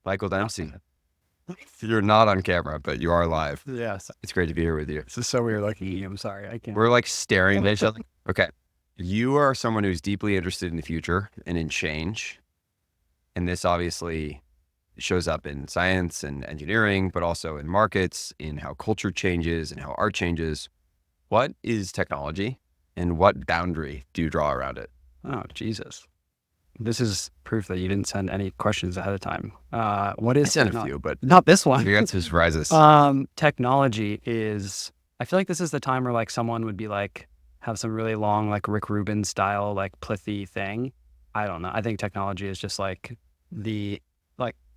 Michael Dempsey. You're not on camera, but you are live. Yes. It's great to be here with you. This is so weird looking at you. I'm sorry. I can't. We're like staring at each other. Okay. You are someone who's deeply interested in the future and in change. And this obviously shows up in science and engineering, but also in markets, in how culture changes and how art changes. What is technology and what boundary do you draw around it? Oh, Jesus. This is proof that you didn't send any questions ahead of time. What is I sent a few, but not this one. you got to surprise us. Technology is, I feel like this is the time where like someone would be like, have some really long, like Rick Rubin style, like plithy thing. I don't know. I think technology is just like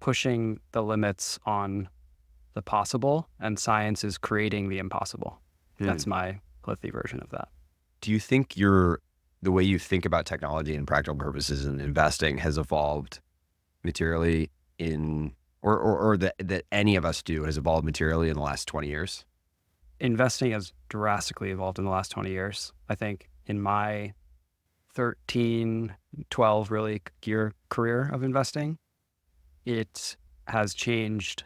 pushing the limits on the possible, and science is creating the impossible. That's my plithy version of that. Do you think the way you think about technology and practical purposes and investing has evolved materially or that any of us do has evolved materially in the last 20 years? Investing has drastically evolved in the last 20 years. I think in my 13, 12 really year career of investing, it has changed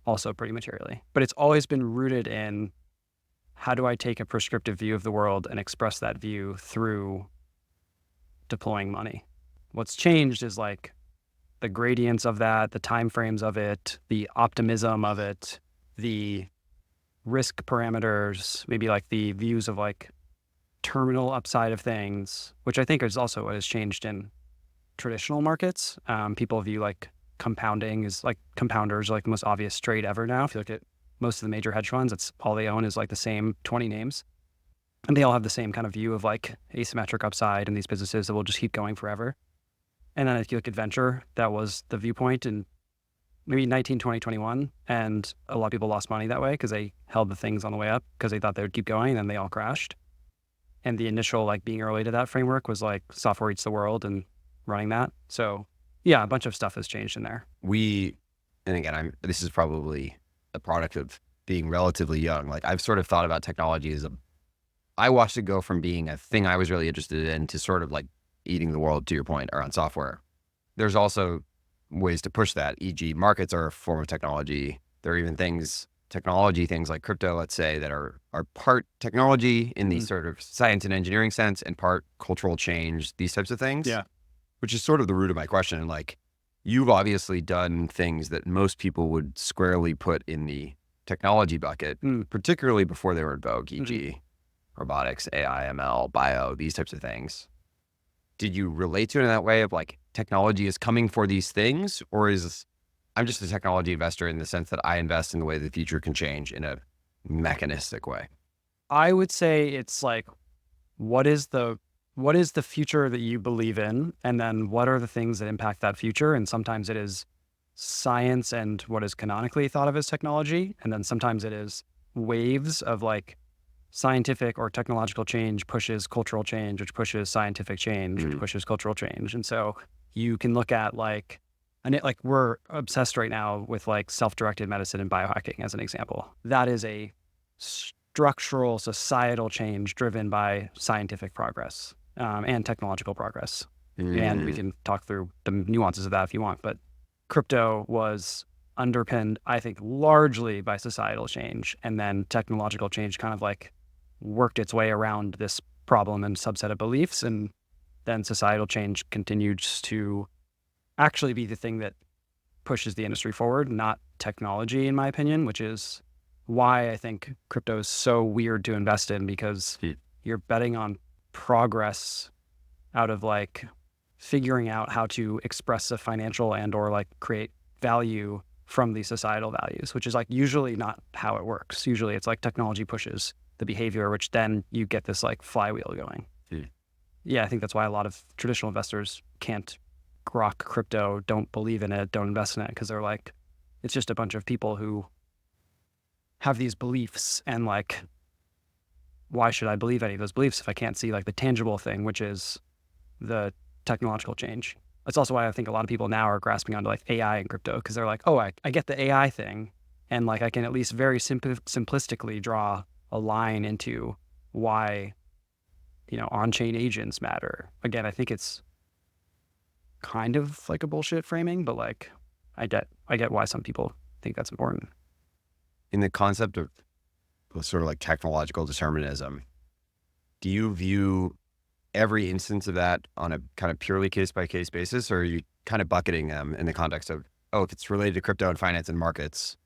also pretty materially. But it's always been rooted in how do I take a prescriptive view of the world and express that view through deploying money. What's changed is like the gradients of that, the timeframes of it, the optimism of it, the risk parameters, maybe like the views of like terminal upside of things, which I think is also what has changed in traditional markets. People view like compounding is like compounders are like the most obvious trade ever now. If you look at most of the major hedge funds, that's all they own is like the same 20 names. And they all have the same kind of view of like asymmetric upside in these businesses that will just keep going forever. And then if you look at venture, that was the viewpoint in maybe 19, 20, 21. And a lot of people lost money that way because they held the things on the way up because they thought they would keep going, and then they all crashed. And the initial like being early to that framework was like software eats the world and running that. So yeah, a bunch of stuff has changed in there. And again, this is probably a product of being relatively young. Like I've sort of thought about technology as I watched it go from being a thing I was really interested in to sort of like eating the world, to your point, around software. There's also ways to push that, e.g. markets are a form of technology. There are even things like crypto, let's say, that are part technology in the sort of science and engineering sense and part cultural change, these types of things. Yeah. Which is sort of the root of my question. Like, you've obviously done things that most people would squarely put in the technology bucket, particularly before they were in vogue, e.g. robotics, AI, ML, bio, these types of things. Did you relate to it in that way of like technology is coming for these things, or is I'm just a technology investor in the sense that I invest in the way the future can change in a mechanistic way? I would say it's like, what is the future that you believe in? And then what are the things that impact that future? And sometimes it is science and what is canonically thought of as technology. And then sometimes it is waves of like scientific or technological change pushes cultural change, which pushes scientific change, which pushes cultural change. And so you can look at like, we're obsessed right now with like self-directed medicine and biohacking as an example. That is a structural societal change driven by scientific progress and technological progress. And we can talk through the nuances of that if you want, but crypto was underpinned, I think, largely by societal change, and then technological change kind of like worked its way around this problem and subset of beliefs, and then societal change continues to actually be the thing that pushes the industry forward, not technology, in my opinion, which is why I think crypto is so weird to invest in, because you're betting on progress out of like figuring out how to express a financial and or like create value from these societal values, which is like usually not how it works. Usually it's like technology pushes the behavior, which then you get this like flywheel going. Yeah, I think that's why a lot of traditional investors can't grok crypto, don't believe in it, don't invest in it, because they're like, it's just a bunch of people who have these beliefs, and like, why should I believe any of those beliefs if I can't see like the tangible thing, which is the technological change? That's also why I think a lot of people now are grasping onto like AI and crypto, because they're like, oh, I get the AI thing, and like I can at least very simplistically draw a line into why, on-chain agents matter. Again, I think it's kind of like a bullshit framing, but like, I get why some people think that's important. In the concept of sort of like technological determinism, do you view every instance of that on a kind of purely case-by-case basis, or are you kind of bucketing them in the context of, oh, if it's related to crypto and finance and markets,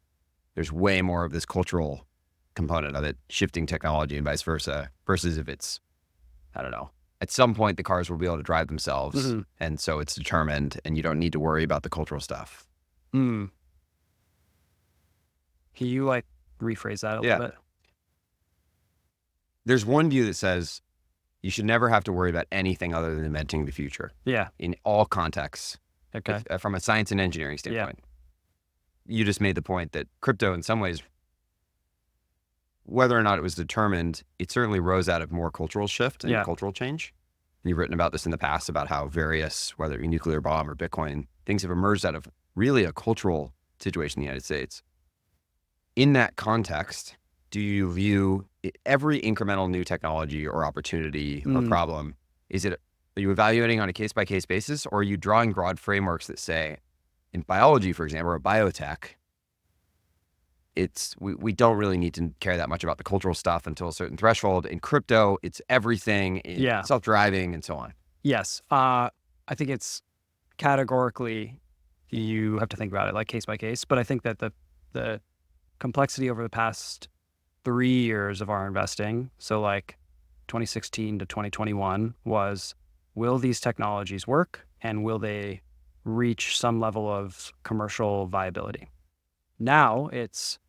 there's way more of this cultural component of it, shifting technology and vice versa, versus if it's, I don't know, at some point the cars will be able to drive themselves, and so it's determined and you don't need to worry about the cultural stuff. Can you like rephrase that a little bit? There's one view that says you should never have to worry about anything other than inventing the future. Yeah. In all contexts. Okay. From a science and engineering standpoint. Yeah. You just made the point that crypto, in some ways, whether or not it was determined, it certainly rose out of more cultural shift and cultural change. And you've written about this in the past, about how various, whether it be nuclear bomb or Bitcoin, things have emerged out of really a cultural situation in the United States. In that context, do you view every incremental new technology or opportunity or problem, are you evaluating on a case-by-case basis, or are you drawing broad frameworks that say, in biology, for example, or biotech, we don't really need to care that much about the cultural stuff until a certain threshold. In crypto, it's everything, self-driving and so on. Yes. I think it's categorically, you have to think about it like case by case, but I think that the complexity over the past 3 years of our investing, so like 2016 to 2021, was, will these technologies work and will they reach some level of commercial viability? Now it's,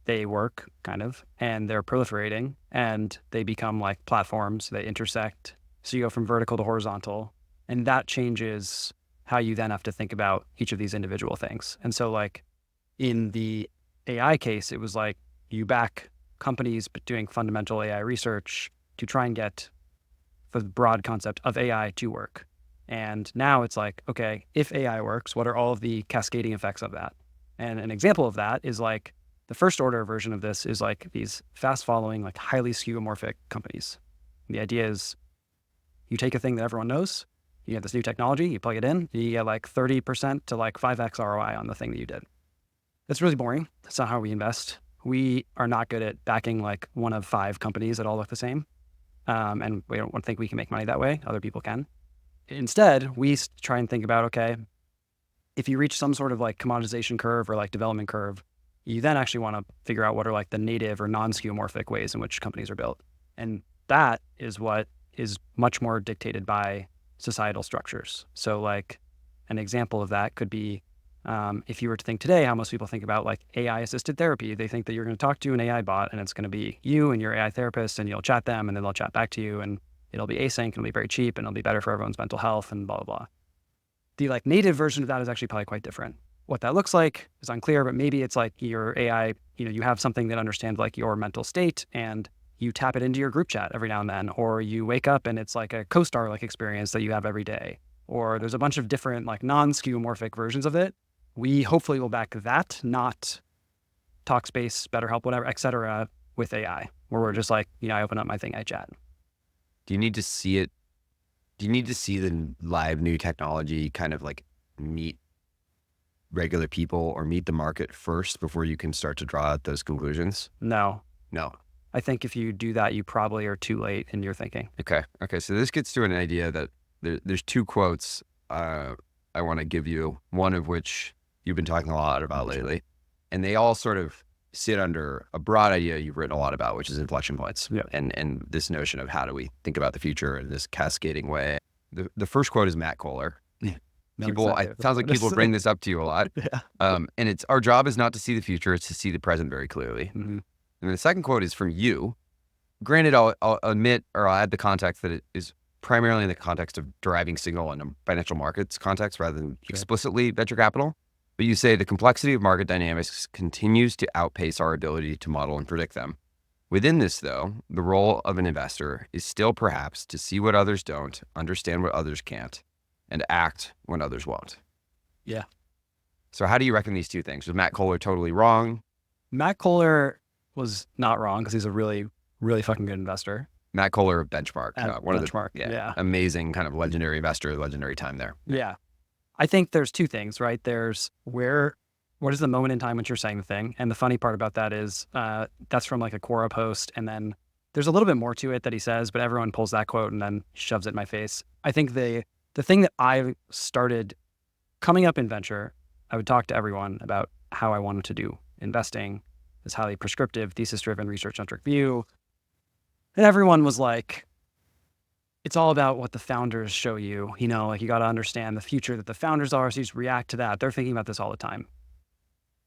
they work kind of, and they're proliferating and they become like platforms, they intersect. So you go from vertical to horizontal, and that changes how you then have to think about each of these individual things. And so like in the AI case, it was like you back companies doing fundamental AI research to try and get the broad concept of AI to work. And now it's like, okay, if AI works, what are all of the cascading effects of that? And an example of that is like the first order version of this is like these fast following, like highly skeuomorphic companies. And the idea is you take a thing that everyone knows, you get this new technology, you plug it in, you get like 30% to like 5x ROI on the thing that you did. That's really boring. That's not how we invest. We are not good at backing like one of 5 companies that all look the same. And we don't think we can make money that way. Other people can. Instead, we try and think about, okay, if you reach some sort of like commoditization curve or like development curve, you then actually want to figure out what are like the native or non-skeuomorphic ways in which companies are built. And that is what is much more dictated by societal structures. So like an example of that could be, if you were to think today, how most people think about like AI assisted therapy, they think that you're going to talk to an AI bot and it's going to be you and your AI therapist, and you'll chat them and then they'll chat back to you, and it'll be async and it'll be very cheap and it'll be better for everyone's mental health and blah, blah, blah. The like native version of that is actually probably quite different. What that looks like is unclear, but maybe it's like your AI, you have something that understands like your mental state and you tap it into your group chat every now and then, or you wake up and it's like a co-star like experience that you have every day, or there's a bunch of different like non-skeuomorphic versions of it. We hopefully will back that, not Talkspace, BetterHelp, whatever, et cetera, with AI, where we're just like, I open up my thing, I chat. Do you need to see it? Do you need to see the live new technology kind of like meet regular people or meet the market first before you can start to draw out those conclusions? No. I think if you do that, you probably are too late in your thinking. Okay. So this gets to an idea that there's 2 quotes I want to give you, one of which you've been talking a lot about lately, and they all sort of sit under a broad idea you've written a lot about, which is inflection points. Yeah. And this notion of how do we think about the future in this cascading way. The first quote is Matt Kohler. Yeah. No, it sounds like people bring this up to you a lot. Yeah. And it's, our job is not to see the future, it's to see the present very clearly. Mm-hmm. And the second quote is from you. Granted, I'll admit, or I'll add the context that it is primarily in the context of deriving signal in a financial markets context rather than explicitly venture capital. But you say the complexity of market dynamics continues to outpace our ability to model and predict them. Within this, though, the role of an investor is still perhaps to see what others don't, understand what others can't, and act when others won't. Yeah. So how do you reckon these 2 things? Was Matt Kohler totally wrong? Matt Kohler was not wrong because he's a really, really fucking good investor. Matt Kohler of Benchmark, one Benchmark, of the amazing kind of legendary investor, legendary time there. Yeah. I think there's two things, right? There's what is the moment in time when you're saying the thing? And the funny part about that is that's from like a Quora post. And then there's a little bit more to it that he says, but everyone pulls that quote and then shoves it in my face. I think the thing that I started coming up in venture, I would talk to everyone about how I wanted to do investing, this highly prescriptive, thesis-driven, research-centric view. And everyone was like, it's all about what the founders show you. You know, like you got to understand the future that the founders are. So you just react to that. They're thinking about this all the time.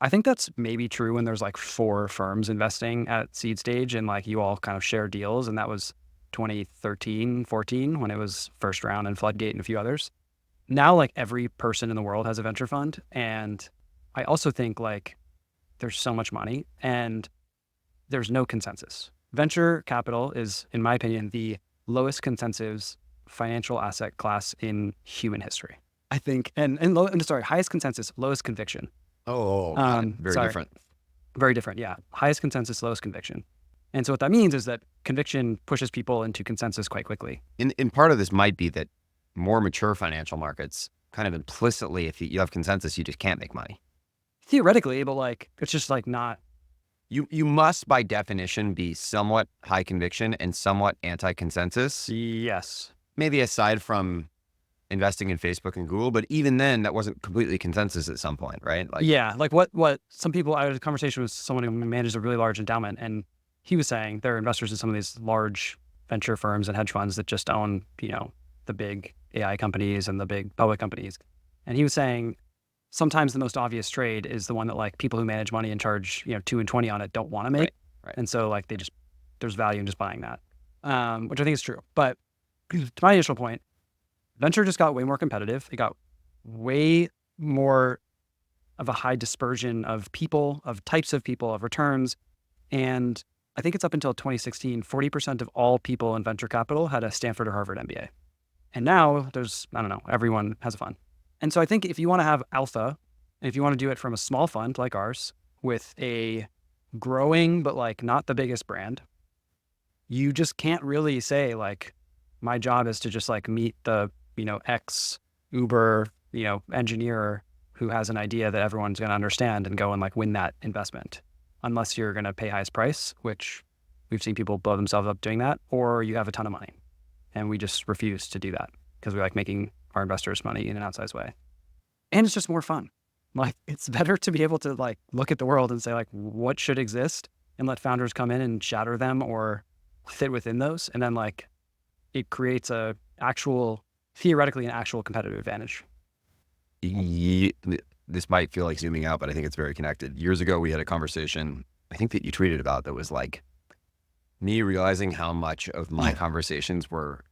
I think that's maybe true when there's like 4 firms investing at seed stage and like you all kind of share deals. And that was 2013, 14 when it was first round and Floodgate and a few others. Now, like every person in the world has a venture fund. And I also think like there's so much money and there's no consensus. Venture capital is, in my opinion, the lowest consensus financial asset class in human history. I think, highest consensus, lowest conviction. Very different. Very different, yeah. Highest consensus, lowest conviction. And so what that means is that conviction pushes people into consensus quite quickly. And part of this might be that more mature financial markets kind of implicitly, if you have consensus, you just can't make money. Theoretically, but like, it's just like not. You must, by definition, be somewhat high conviction and somewhat anti-consensus. Yes. Maybe aside from investing in Facebook and Google, but even then, that wasn't completely consensus at some point, right? Like, yeah, like what some people, I had a conversation with someone who manages a really large endowment, and he was saying they're investors in some of these large venture firms and hedge funds that just own, you know, the big AI companies and the big public companies. And he was saying sometimes the most obvious trade is the one that like people who manage money and charge, 2 and 20 on it don't want to make. Right. And so like there's value in just buying that, which I think is true. But to my initial point, venture just got way more competitive. It got way more of a high dispersion of people, of types of people, of returns. And I think it's up until 2016, 40% of all people in venture capital had a Stanford or Harvard MBA. And now there's, I don't know, everyone has a fund. And so I think if you want to have alpha, and if you want to do it from a small fund like ours with a growing, but like not the biggest brand, you just can't really say like, my job is to just like meet the, ex Uber, engineer who has an idea that everyone's going to understand and go and like win that investment, unless you're going to pay highest price, which we've seen people blow themselves up doing that, or you have a ton of money. And we just refuse to do that because we like making our investors money in an outsized way. And it's just more fun. Like it's better to be able to like look at the world and say like, what should exist and let founders come in and shatter them or fit within those. And then like it creates theoretically an actual competitive advantage. This might feel like zooming out, but I think it's very connected. Years ago, we had a conversation, I think that you tweeted about, that was like me realizing how much of my conversations were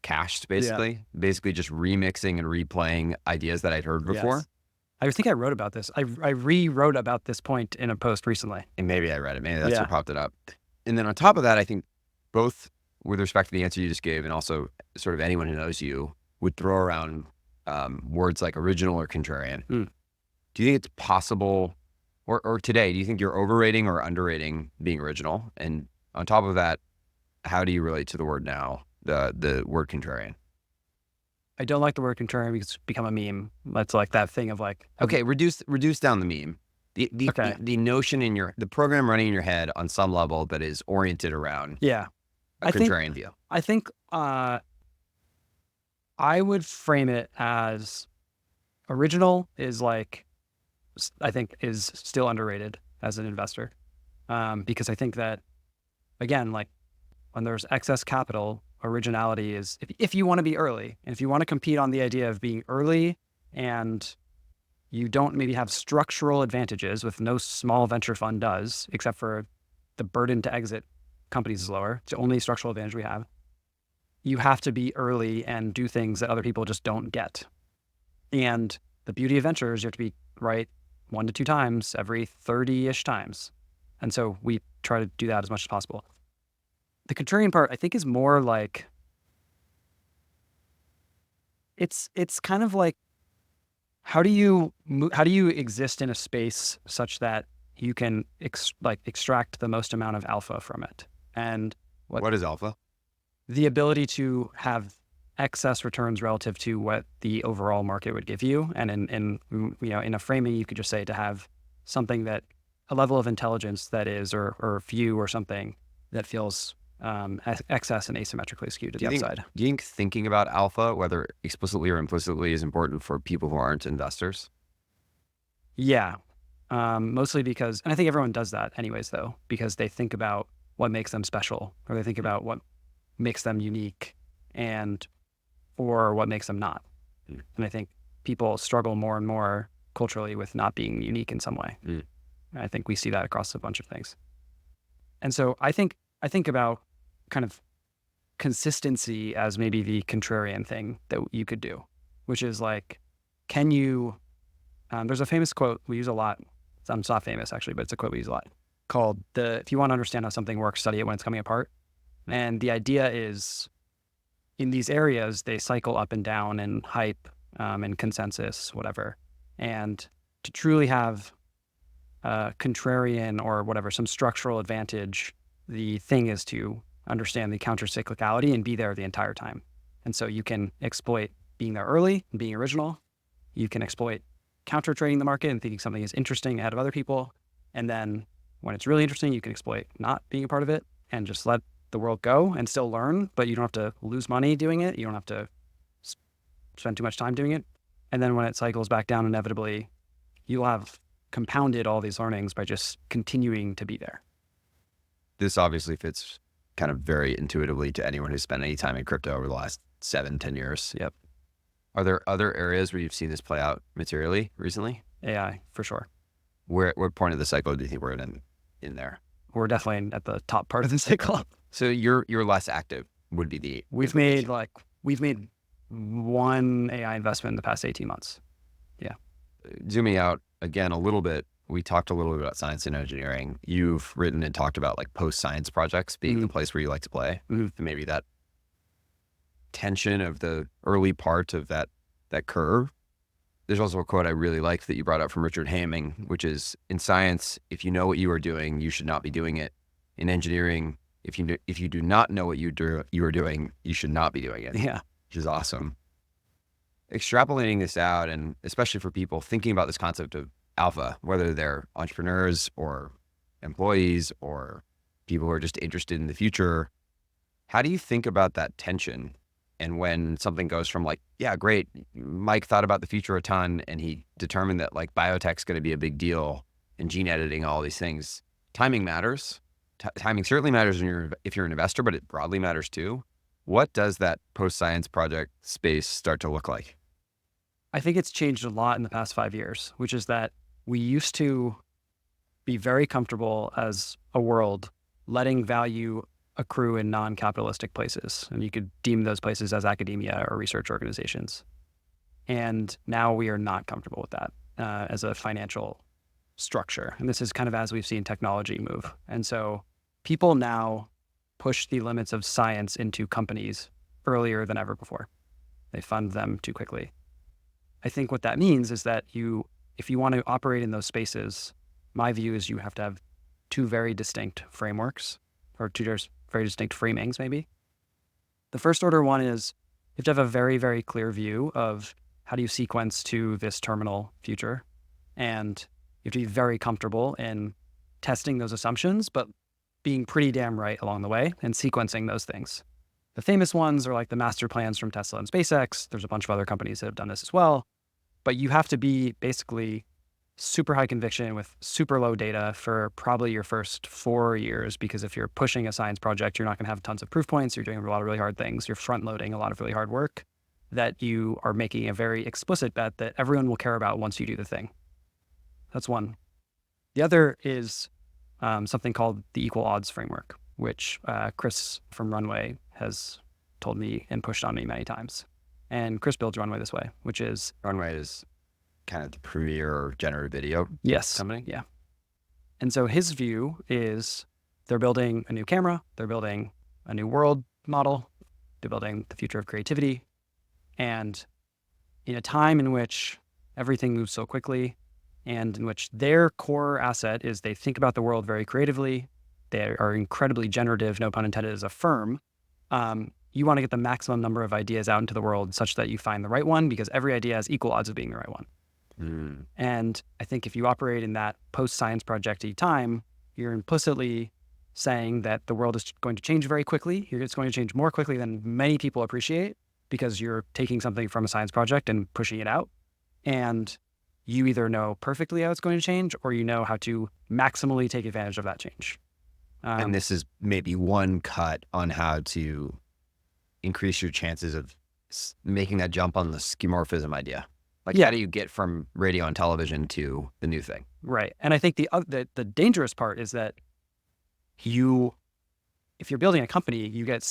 cached, basically just remixing and replaying ideas that I'd heard before. Yes. I think I wrote about this. I rewrote about this point in a post recently. And maybe I read it. Maybe that's what popped it up. And then on top of that, I think both with respect to the answer you just gave and also sort of anyone who knows you would throw around words like original or contrarian. Do you think it's possible, or today, do you think you're overrating or underrating being original? And on top of that, how do you relate to the word now, the word contrarian? I don't like the word contrarian because it's become a meme. That's like that thing of like, okay, reduce down the meme. The notion in the program running in your head on some level that is oriented around a contrarian view. I think I would frame it as original is like, I think is still underrated as an investor. Because I think that, again, like when there's excess capital, originality is, if you want to be early and if you want to compete on the idea of being early and you don't maybe have structural advantages, with no small venture fund does, except for the burden to exit companies is lower. It's the only structural advantage we have. You have to be early and do things that other people just don't get. And the beauty of venture is you have to be right 1 to 2 times every 30-ish times. And so we try to do that as much as possible. The contrarian part, I think, is more like, it's kind of like, how do you exist in a space such that you can extract the most amount of alpha from it? And what is alpha? The ability to have excess returns relative to what the overall market would give you. And in a framing, you could just say to have something that a level of intelligence that is, or view or something that feels excess and asymmetrically skewed to the upside. Do you think thinking about alpha, whether explicitly or implicitly, is important for people who aren't investors? Yeah, mostly because, and I think everyone does that anyways, though, because they think about what makes them special, or they think about what makes them unique, or what makes them not. And I think people struggle more and more culturally with not being unique in some way. I think we see that across a bunch of things. And so I think about kind of consistency as maybe the contrarian thing that you could do, which is like, can you, there's a famous quote we use a lot. It's not famous actually, but it's a quote we use a lot called if you want to understand how something works, study it when it's coming apart. And the idea is in these areas, they cycle up and down in hype and consensus, whatever. And to truly have contrarian or whatever, some structural advantage, the thing is to understand the counter-cyclicality and be there the entire time. And so you can exploit being there early and being original. You can exploit counter-trading the market and thinking something is interesting ahead of other people. And then when it's really interesting, you can exploit not being a part of it and just let the world go and still learn, but you don't have to lose money doing it. You don't have to spend too much time doing it. And then when it cycles back down, inevitably, you'll have compounded all these learnings by just continuing to be there. This obviously fits kind of very intuitively to anyone who's spent any time in crypto over the last 7-10 years. Yep. Are there other areas where you've seen this play out materially recently? AI, for sure. What point of the cycle do you think we're in there? We're definitely at the top part of the cycle. So you're less active would be the We've made one AI investment in the past 18 months. Yeah. Zooming out again a little bit, we talked a little bit about science and engineering. You've written and talked about like post-science projects being the place where you like to play. And maybe that tension of the early part of that curve. There's also a quote I really liked that you brought up from Richard Hamming, which is, in science, if you know what you are doing, you should not be doing it. In engineering, if you do not know what you are doing, you should not be doing it. Yeah. Which is awesome. Extrapolating this out, and especially for people thinking about this concept of alpha, whether they're entrepreneurs or employees or people who are just interested in the future, how do you think about that tension? And when something goes from like, yeah, great, Mike thought about the future a ton and he determined that like biotech's going to be a big deal and gene editing, all these things, timing matters. Timing certainly matters if you're an investor, but it broadly matters too. What does that post-science project space start to look like? I think it's changed a lot in the past 5 years, which is that we used to be very comfortable as a world letting value accrue in non-capitalistic places. And you could deem those places as academia or research organizations. And now we are not comfortable with that as a financial structure. And this is kind of as we've seen technology move. And so people now push the limits of science into companies earlier than ever before. They fund them too quickly. I think what that means is that if you want to operate in those spaces, my view is you have to have two very distinct frameworks, or two very distinct framings, maybe. The first order one is you have to have a very, very clear view of how do you sequence to this terminal future. And you have to be very comfortable in testing those assumptions, but being pretty damn right along the way and sequencing those things. The famous ones are like the master plans from Tesla and SpaceX. There's a bunch of other companies that have done this as well. But you have to be basically super high conviction with super low data for probably your first 4 years, because if you're pushing a science project, you're not going to have tons of proof points. You're doing a lot of really hard things. You're front loading a lot of really hard work that you are making a very explicit bet that everyone will care about once you do the thing. That's one. The other is something called the equal odds framework, which Chris from Runway has told me and pushed on me many times. And Chris builds Runway this way, which is... Runway is kind of the premier generative video company. Yeah. And so his view is they're building a new camera, they're building a new world model, they're building the future of creativity. And in a time in which everything moves so quickly and in which their core asset is they think about the world very creatively, they are incredibly generative, no pun intended, as a firm, you want to get the maximum number of ideas out into the world such that you find the right one, because every idea has equal odds of being the right one. And I think if you operate in that post-science project-y time, you're implicitly saying that the world is going to change very quickly. It's going to change more quickly than many people appreciate, because you're taking something from a science project and pushing it out. And you either know perfectly how it's going to change, or you know how to maximally take advantage of that change. And this is maybe one cut on how to increase your chances of making that jump on the skeuomorphism idea. Like, how do you get from radio and television to the new thing? Right. And I think the dangerous part is that if you're building a company, you get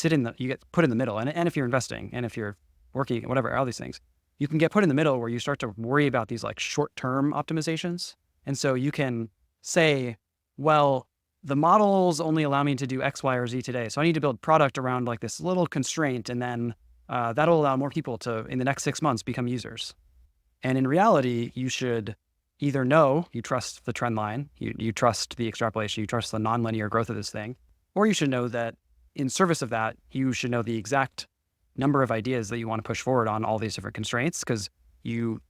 put in the middle. And if you're investing, and if you're working, whatever, all these things, you can get put in the middle where you start to worry about these like short-term optimizations. And so you can say, well, the models only allow me to do X, Y, or Z today. So I need to build product around like this little constraint. And then that'll allow more people to, in the next 6 months, become users. And in reality, you should either know, you trust the trend line, you trust the extrapolation, you trust the nonlinear growth of this thing, or you should know that in service of that, you should know the exact number of ideas that you want to push forward on all these different constraints, because you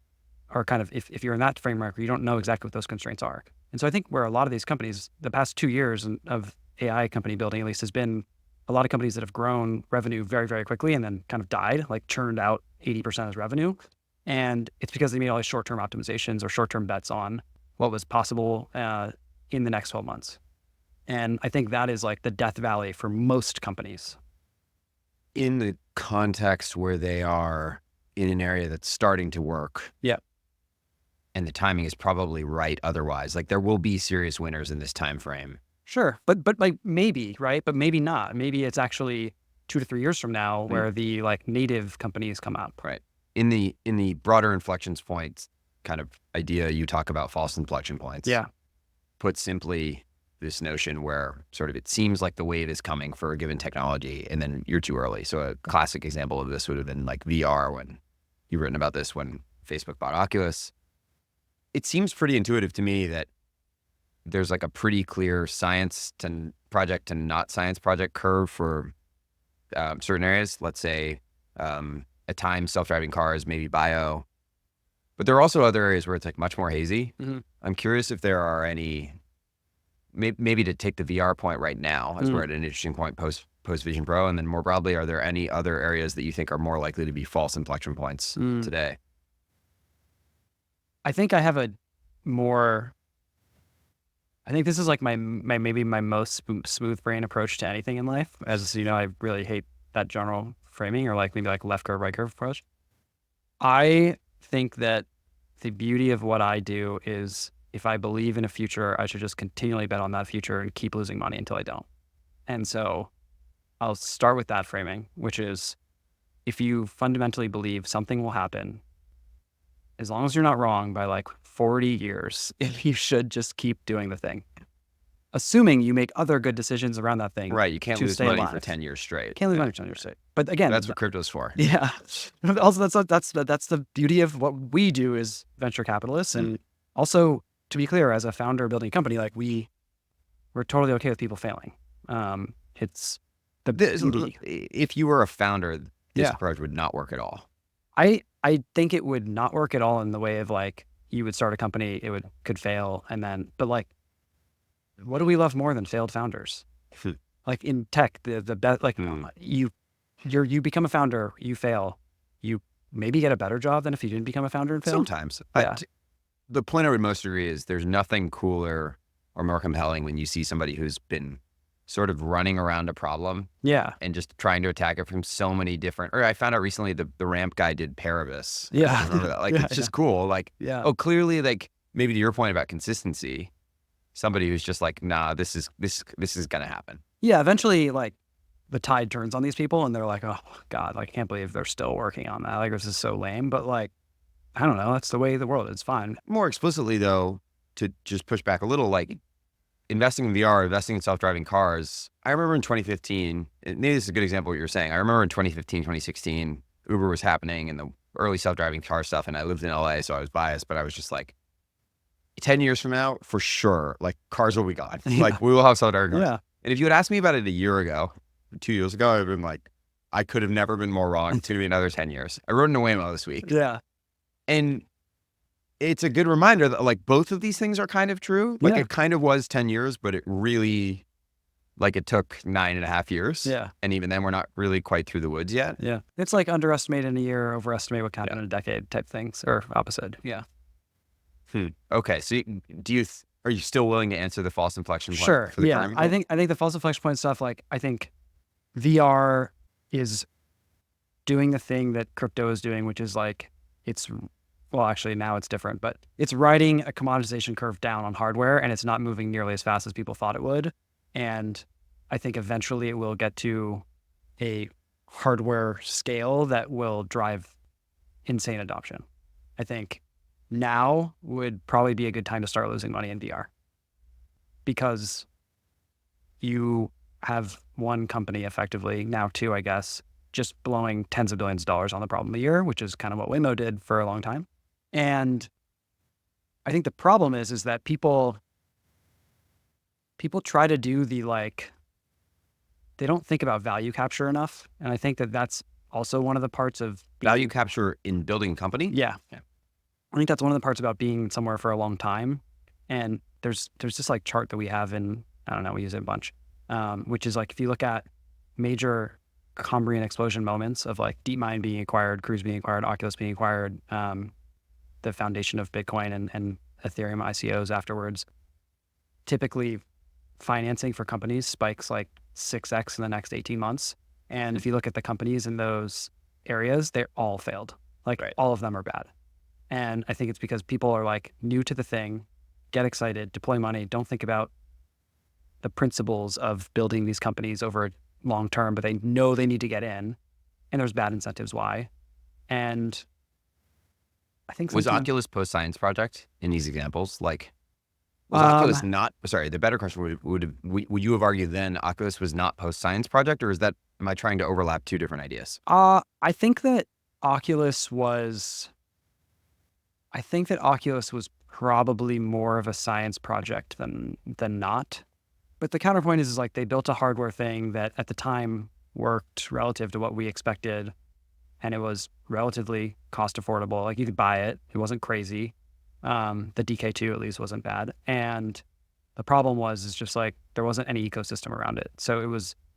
are kind of, if you're in that framework, you don't know exactly what those constraints are. And so I think where a lot of these companies, the past 2 years of AI company building at least, has been a lot of companies that have grown revenue very, very quickly and then kind of died, like churned out 80% as revenue. And it's because they made all these short-term optimizations or short-term bets on what was possible in the next 12 months. And I think that is like the death valley for most companies. In the context where they are in an area that's starting to work. Yeah. And the timing is probably right otherwise. Like, there will be serious winners in this time frame. Sure. But like maybe, right? But maybe not. Maybe it's actually 2 to 3 years from now where the like native companies come up. Right. In the broader inflection points kind of idea, you talk about false inflection points. Yeah. Put simply, this notion where sort of it seems like the wave is coming for a given technology and then you're too early. So a classic example of this would have been like VR, when you've written about this when Facebook bought Oculus. It seems pretty intuitive to me that there's like a pretty clear science to project to not science project curve for certain areas. Let's say at times self-driving cars, maybe bio. But there are also other areas where it's like much more hazy. Mm-hmm. I'm curious if there are any, maybe to take the VR point right now, as we're at an interesting point post Vision Pro, and then more broadly, are there any other areas that you think are more likely to be false inflection points today? I think I have I think this is like maybe my most smooth brain approach to anything in life. As you know, I really hate that general framing, or like maybe like left curve, right curve approach. I think that the beauty of what I do is, if I believe in a future, I should just continually bet on that future and keep losing money until I don't. And so I'll start with that framing, which is, if you fundamentally believe something will happen, as long as you're not wrong by like 40 years, you should just keep doing the thing, assuming you make other good decisions around that thing. Right. You can't lose money for 10 years straight. Can't lose money for 10 years straight. But again, that's what crypto's for. Yeah. Also, that's the beauty of what we do as venture capitalists. And also, to be clear, as a founder building a company, like we're totally okay with people failing. It's the beauty. If you were a founder, this approach would not work at all. I think it would not work at all in the way of like, you would start a company, it could fail, and then, but like, what do we love more than failed founders? Like in tech, the best, like you become a founder, you fail, you maybe get a better job than if you didn't become a founder and fail. Sometimes. Yeah. The point I would most agree is there's nothing cooler or more compelling when you see somebody who's been sort of running around a problem. Yeah. And just trying to attack it from so many different, or I found out recently the ramp guy did Paribus. Yeah. I remember that. Like, it's just cool. Like, oh, clearly, like, maybe to your point about consistency, somebody who's just like, nah, this is going to happen. Yeah. Eventually, like, the tide turns on these people and they're like, oh God, like, I can't believe they're still working on that. Like, this is so lame. But like, I don't know. That's the way of the world. It's fine. More explicitly though, to just push back a little, like, investing in VR, investing in self-driving cars. I remember in 2015, maybe this is a good example of what you're saying. I remember in 2015, 2016, Uber was happening and the early self-driving car stuff. And I lived in LA, so I was biased, but I was just like, 10 years from now, for sure, like, cars will be gone. Like, we will have self-driving cars. Yeah. And if you had asked me about it a year ago, 2 years ago, I'd been like, I could have never been more wrong. It's going to be another 10 years. I wrote in a Waymo this week. Yeah. And it's a good reminder that like both of these things are kind of true. Like it kind of was 10 years, but it really, like it took 9.5 years. Yeah. And even then we're not really quite through the woods yet. Yeah. It's like underestimate in a year, overestimate what can happen in a decade type things, or opposite. Yeah. Okay. So are you still willing to answer the false inflection point? Sure. For the Yeah. I think the false inflection point stuff, like I think VR is doing the thing that crypto is doing, which is like well, actually now it's different, but it's riding a commoditization curve down on hardware, and it's not moving nearly as fast as people thought it would. And I think eventually it will get to a hardware scale that will drive insane adoption. I think now would probably be a good time to start losing money in VR, because you have one company effectively, now two, I guess, just blowing tens of billions of dollars on the problem a year, which is kind of what Waymo did for a long time. And I think the problem is that people try to do the like, they don't think about value capture enough. And I think that that's also one of the parts of value capture in building a company. Yeah. I think that's one of the parts about being somewhere for a long time. And there's this like chart that we have in, I don't know, we use it a bunch, which is like, if you look at major Cambrian explosion moments of like DeepMind being acquired, Cruise being acquired, Oculus being acquired, the foundation of Bitcoin and Ethereum ICOs afterwards, typically financing for companies spikes like 6x in the next 18 months. And if you look at the companies in those areas, they're all failed. Like all of them are bad. And I think it's because people are like new to the thing, get excited, deploy money, don't think about the principles of building these companies over long term, but they know they need to get in, and there's bad incentives why. And I think was Oculus post-science project in these examples? Like, was Oculus not, sorry, the better question would you have argued then Oculus was not post-science project, or am I trying to overlap two different ideas? I think that Oculus was probably more of a science project than not. But the counterpoint is like they built a hardware thing that at the time worked relative to what we expected, and it was relatively cost affordable. Like you could buy it. It wasn't crazy. The DK2 at least wasn't bad. And the problem is just like there wasn't any ecosystem around it. So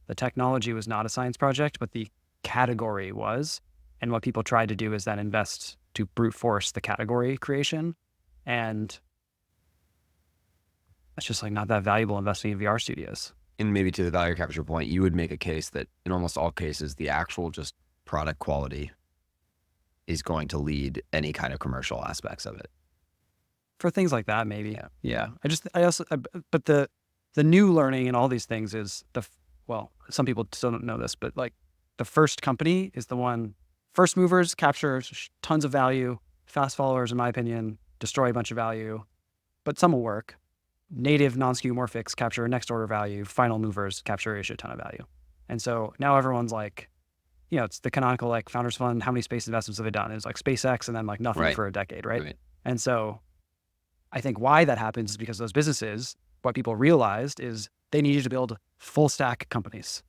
the technology was not a science project, but the category was. And what people tried to do is then invest to brute force the category creation. And it's just like not that valuable investing in VR studios. And maybe to the value capture point, you would make a case that in almost all cases, the actual just product quality is going to lead any kind of commercial aspects of it. For things like that, maybe. Yeah. But the new learning in all these things is some people still don't know this, but like the first company is the one, first movers capture tons of value, fast followers, in my opinion, destroy a bunch of value, but some will work. Native non-skeuomorphics capture next order value, final movers capture a shit ton of value. And so now everyone's like, it's the canonical like founders fund, how many space investments have they done? It's like SpaceX and then like nothing for a decade, right? And so I think why that happens is because those businesses, what people realized is they needed to build full stack companies.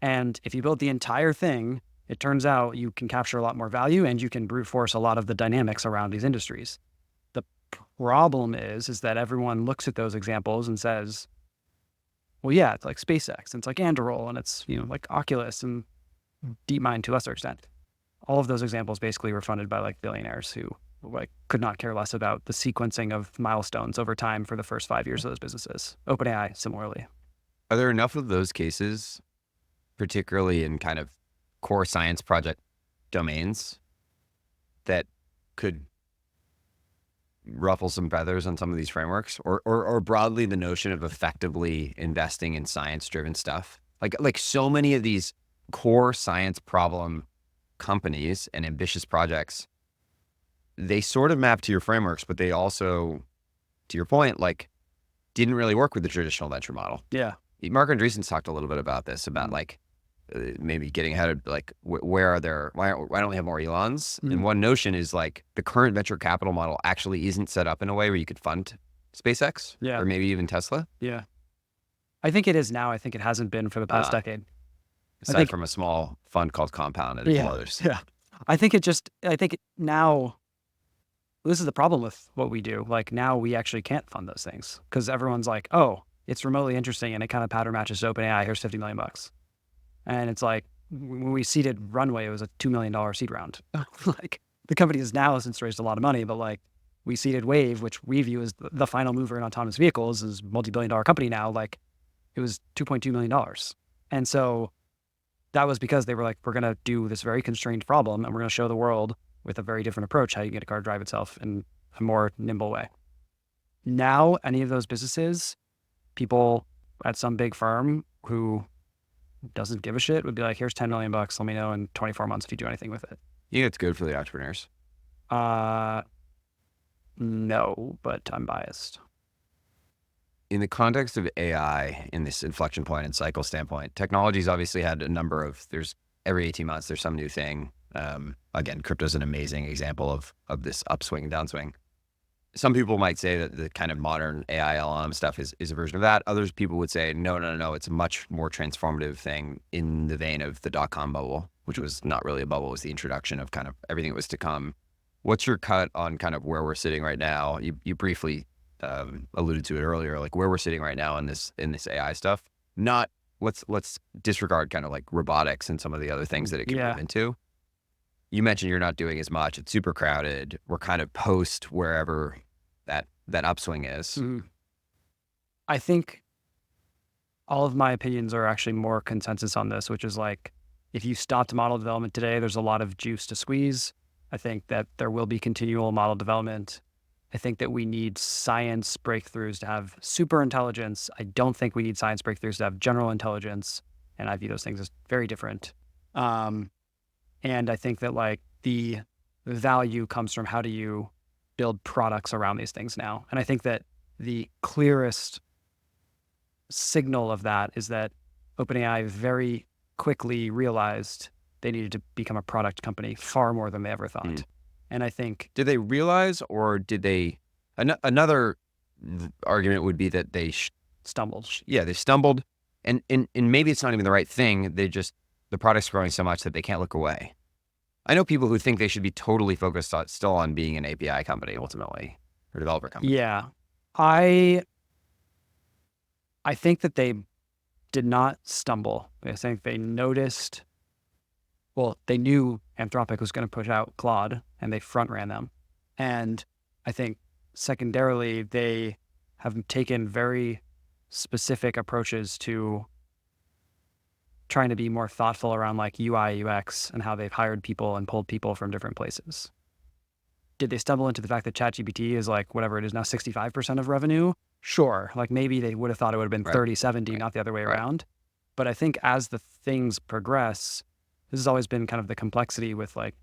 And if you build the entire thing, it turns out you can capture a lot more value and you can brute force a lot of the dynamics around these industries. The problem is that everyone looks at those examples and says, well, yeah, it's like SpaceX, and it's like Anduril, and it's, like Oculus and DeepMind to a lesser extent. All of those examples basically were funded by like billionaires who like could not care less about the sequencing of milestones over time for the first 5 years of those businesses. OpenAI, similarly. Are there enough of those cases, particularly in kind of core science project domains, that could ruffle some feathers on some of these frameworks, or broadly the notion of effectively investing in science-driven stuff? Like so many of these core science problem companies and ambitious projects, they sort of map to your frameworks, but they also, to your point, like didn't really work with the traditional venture model. Yeah. Mark Andreessen's talked a little bit about this, about like maybe getting ahead of like, why don't we have more Elons? And one notion is like the current venture capital model actually isn't set up in a way where you could fund SpaceX or maybe even Tesla. Yeah. I think it is now. I think it hasn't been for the past decade. Aside from a small fund called Compound and a few others. Yeah. I think now, this is the problem with what we do. Like now we actually can't fund those things because everyone's like, oh, it's remotely interesting and it kind of pattern matches to OpenAI. Here's $50 million. And it's like, when we seeded Runway, it was a $2 million seed round. Like the company has now since raised a lot of money, but like we seeded Wave, which we view as the final mover in autonomous vehicles, is a multi-billion-dollar company now. Like it was $2.2 million. And so that was because they were like, we're going to do this very constrained problem and we're going to show the world with a very different approach how you can get a car to drive itself in a more nimble way. Now, any of those businesses, people at some big firm who doesn't give a shit would be like, here's $10 million. Let me know in 24 months if you do anything with it. You think it's good for the entrepreneurs? No, but I'm biased. In the context of AI, in this inflection point and cycle standpoint, technology's obviously had a number of, there's every 18 months, there's some new thing. Again, crypto's an amazing example of this upswing and downswing. Some people might say that the kind of modern AI LLM stuff is a version of that. Others people would say, no, it's a much more transformative thing in the vein of the dot-com bubble, which was not really a bubble, it was the introduction of kind of everything that was to come. What's your cut on kind of where we're sitting right now? You briefly alluded to it earlier, like where we're sitting right now in this AI stuff. Not let's disregard kind of like robotics and some of the other things that it can move into. You mentioned you're not doing as much. It's super crowded. We're kind of post wherever that upswing is. Mm-hmm. I think all of my opinions are actually more consensus on this, which is like, if you stopped model development today, there's a lot of juice to squeeze. I think that there will be continual model development. I think that we need science breakthroughs to have super intelligence. I don't think we need science breakthroughs to have general intelligence. And I view those things as very different. And I think that like the value comes from how do you build products around these things now. And I think that the clearest signal of that is that OpenAI very quickly realized they needed to become a product company far more than they ever thought. And I think... Did they realize, or did they... Another argument would be that they... stumbled. Yeah, they stumbled. And maybe it's not even the right thing. The product's growing so much that they can't look away. I know people who think they should be totally focused still on being an API company, ultimately, or developer company. Yeah. I think that they did not stumble. I think they noticed... Well, they knew Anthropic was going to push out Claude, and they front ran them. And I think secondarily, they have taken very specific approaches to trying to be more thoughtful around like UI, UX, and how they've hired people and pulled people from different places. Did they stumble into the fact that ChatGPT is like whatever it is now, 65% of revenue? Sure. Like maybe they would have thought it would have been 30, 70, not the other way around. But I think as the things progress, this has always been kind of the complexity with like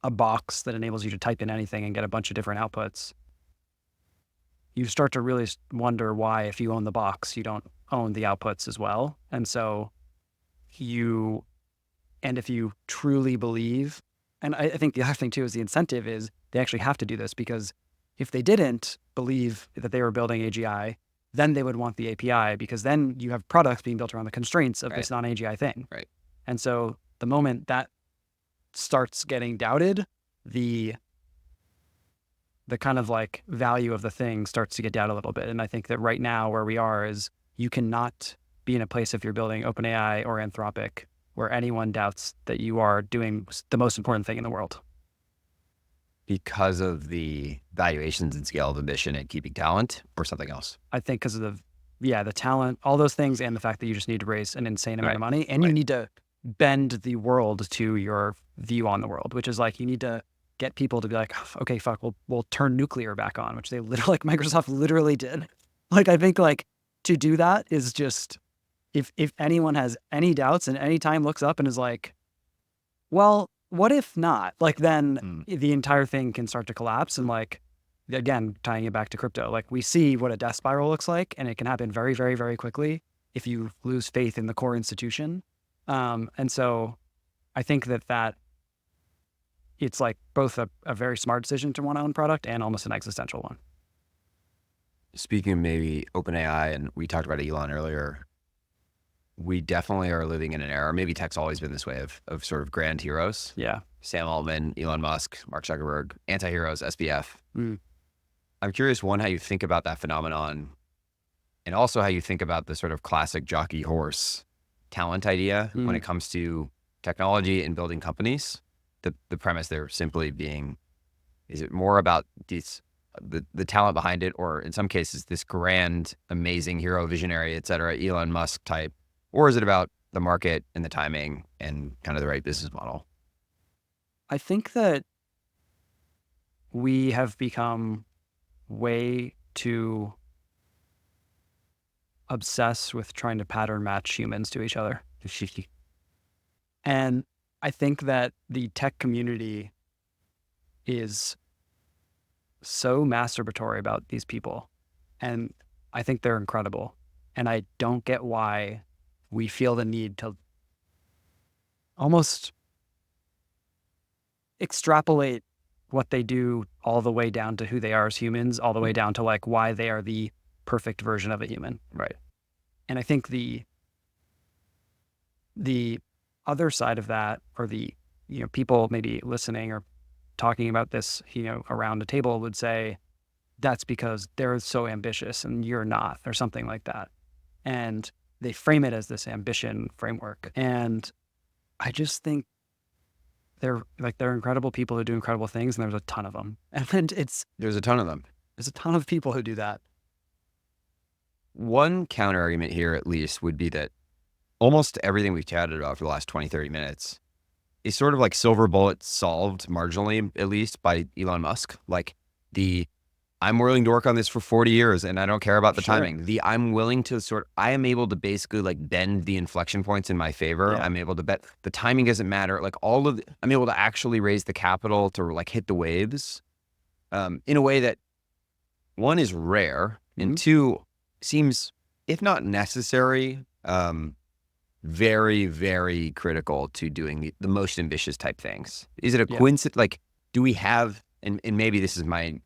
a box that enables you to type in anything and get a bunch of different outputs. You start to really wonder why, if you own the box, you don't own the outputs as well. And so if you truly believe, and I think the other thing too is the incentive is they actually have to do this, because if they didn't believe that they were building AGI, then they would want the API, because then you have products being built around the constraints of this non-AGI thing. Right. And so the moment that starts getting doubted, the kind of like value of the thing starts to get down a little bit. And I think that right now where we are is you cannot be in a place, if you're building OpenAI or Anthropic, where anyone doubts that you are doing the most important thing in the world. Because of the valuations and scale of ambition and keeping talent, or something else? I think because of the talent, all those things, and the fact that you just need to raise an insane amount of money, and you need to bend the world to your view on the world, which is like you need to get people to be like, okay, fuck, we'll turn nuclear back on, which they literally, like Microsoft literally did. Like, I think like to do that is just, if anyone has any doubts and any time looks up and is like, well, what if not? Like then the entire thing can start to collapse. And like, again, tying it back to crypto, like we see what a death spiral looks like, and it can happen very, very, very quickly if you lose faith in the core institution. And so I think that it's like both a very smart decision to want to own product and almost an existential one. Speaking of maybe OpenAI, and we talked about Elon earlier, we definitely are living in an era, maybe tech's always been this way, of sort of grand heroes. Yeah. Sam Altman, Elon Musk, Mark Zuckerberg, anti-heroes, SBF. Mm. I'm curious, one, how you think about that phenomenon, and also how you think about the sort of classic jockey horse talent idea when it comes to technology and building companies. The premise there simply being, is it more about the talent behind it, or in some cases, this grand, amazing hero, visionary, et cetera, Elon Musk type, or is it about the market and the timing and kind of the right business model? I think that we have become way too obsessed with trying to pattern match humans to each other. And I think that the tech community is so masturbatory about these people. And I think they're incredible. And I don't get why we feel the need to almost extrapolate what they do all the way down to who they are as humans, all the way down to like why they are the perfect version of a human. Right. And I think the other side of that, or the, people maybe listening or talking about this, around a table would say, that's because they're so ambitious and you're not, or something like that. And they frame it as this ambition framework. And I just think they're incredible people who do incredible things, and there's a ton of them. And there's a ton of them. There's a ton of people who do that. One counter argument here, at least, would be that almost everything we've chatted about for the last 20, 30 minutes is sort of like silver bullet solved marginally, at least, by Elon Musk. Like I'm willing to work on this for 40 years and I don't care about the timing. I'm willing to I am able to basically like bend the inflection points in my favor. Yeah. I'm able to bet the timing doesn't matter. Like I'm able to actually raise the capital to like hit the waves in a way that, one, is rare, and two, seems, if not necessary, very, very critical to doing the most ambitious type things. Is it a coincidence? Like, do we have, and maybe this is my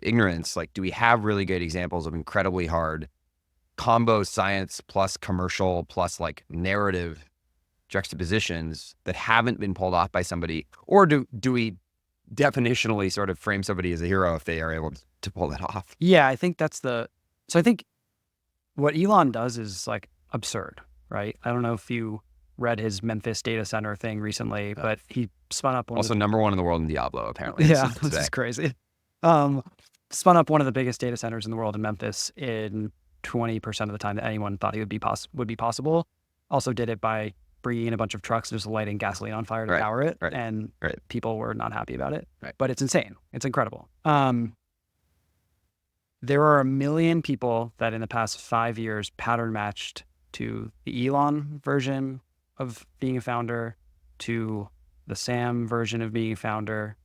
ignorance, like, do we have really good examples of incredibly hard combo science plus commercial plus like narrative juxtapositions that haven't been pulled off by somebody? Or do we definitionally sort of frame somebody as a hero if they are able to pull that off? Yeah, I think so I think what Elon does is like absurd, right? I don't know if you read his Memphis data center thing recently, but he spun up also number one in the world in Diablo, apparently. Yeah, this is crazy. Spun up one of the biggest data centers in the world in Memphis in 20% of the time that anyone thought he would be possible. Also did it by bringing in a bunch of trucks, just lighting gasoline on fire to power it, and people were not happy about it. Right. But it's insane. It's incredible. There are 1 million people that in the past 5 years pattern matched to the Elon version of being a founder, to the Sam version of being a founder.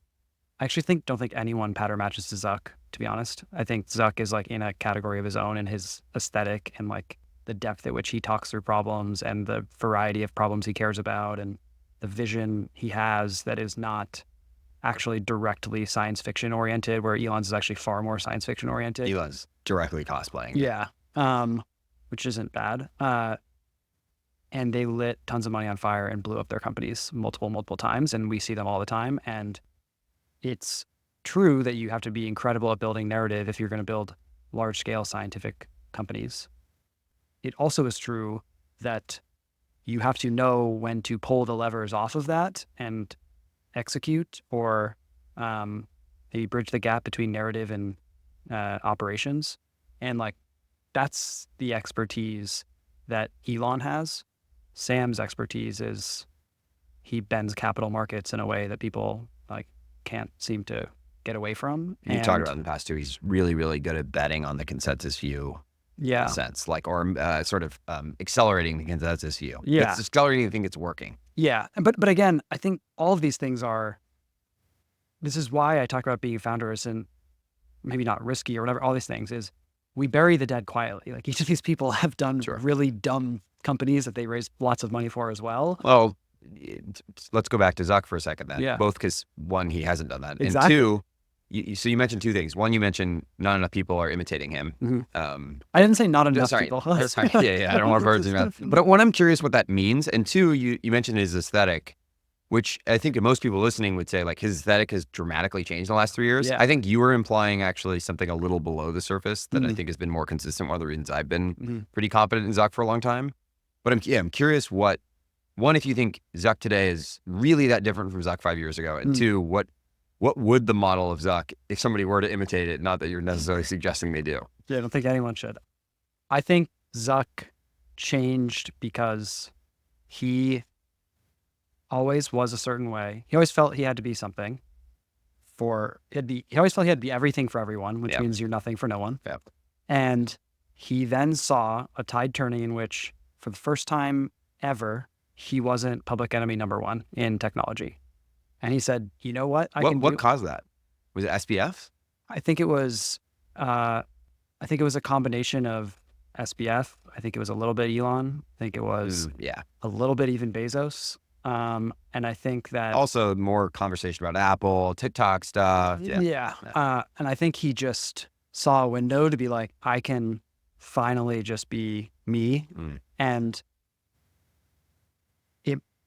I actually don't think anyone pattern matches to Zuck, to be honest. I think Zuck is like in a category of his own in his aesthetic and like the depth at which he talks through problems and the variety of problems he cares about and the vision he has that is not actually directly science fiction oriented, where Elon's is actually far more science fiction oriented. Elon's directly cosplaying. Yeah. Which isn't bad. And they lit tons of money on fire and blew up their companies multiple times. And we see them all the time. And it's true that you have to be incredible at building narrative if you're going to build large scale scientific companies. It also is true that you have to know when to pull the levers off of that and execute, or maybe bridge the gap between narrative and operations. And like, that's the expertise that Elon has. Sam's expertise is he bends capital markets in a way that people like can't seem to get away from. You talked about in the past too, he's really, really good at betting on the consensus view. Yeah. In a sense, like, or sort of accelerating the consensus view. Yeah. It's accelerating the thing it's working. Yeah. But again, I think all of these things this is why I talk about being founders and maybe not risky or whatever, all these things is we bury the dead quietly. Like each of these people have done really dumb companies that they raised lots of money for as well. Well, let's go back to Zuck for a second then. Yeah. Both because one, he hasn't done that. Exactly. And two, So you mentioned two things. One, you mentioned not enough people are imitating him. I didn't say not enough Sorry. people. Sorry. Yeah. I don't want birds in your mouth. But one, I'm curious what that means. And two, you mentioned his aesthetic, which I think most people listening would say like his aesthetic has dramatically changed in the last 3 years. Yeah. I think you were implying actually something a little below the surface that I think has been more consistent. One of the reasons I've been pretty confident in Zuck for a long time. But I'm curious one, if you think Zuck today is really that different from Zuck 5 years ago, and two, what would the model of Zuck, if somebody were to imitate it, not that you're necessarily suggesting they do? Yeah, I don't think anyone should. I think Zuck changed because he always was a certain way. He always felt he had to be something he always felt he had to be everything for everyone, which means you're nothing for no one. Yep. And he then saw a tide turning in which, for the first time ever, he wasn't public enemy number one in technology. And he said, you know what? What caused that? Was it SBF? I think it was a combination of SBF. I think it was a little bit Elon. I think it was a little bit even Bezos. And I think that also more conversation about Apple, TikTok stuff. Yeah. And I think he just saw a window to be like, I can finally just be me. And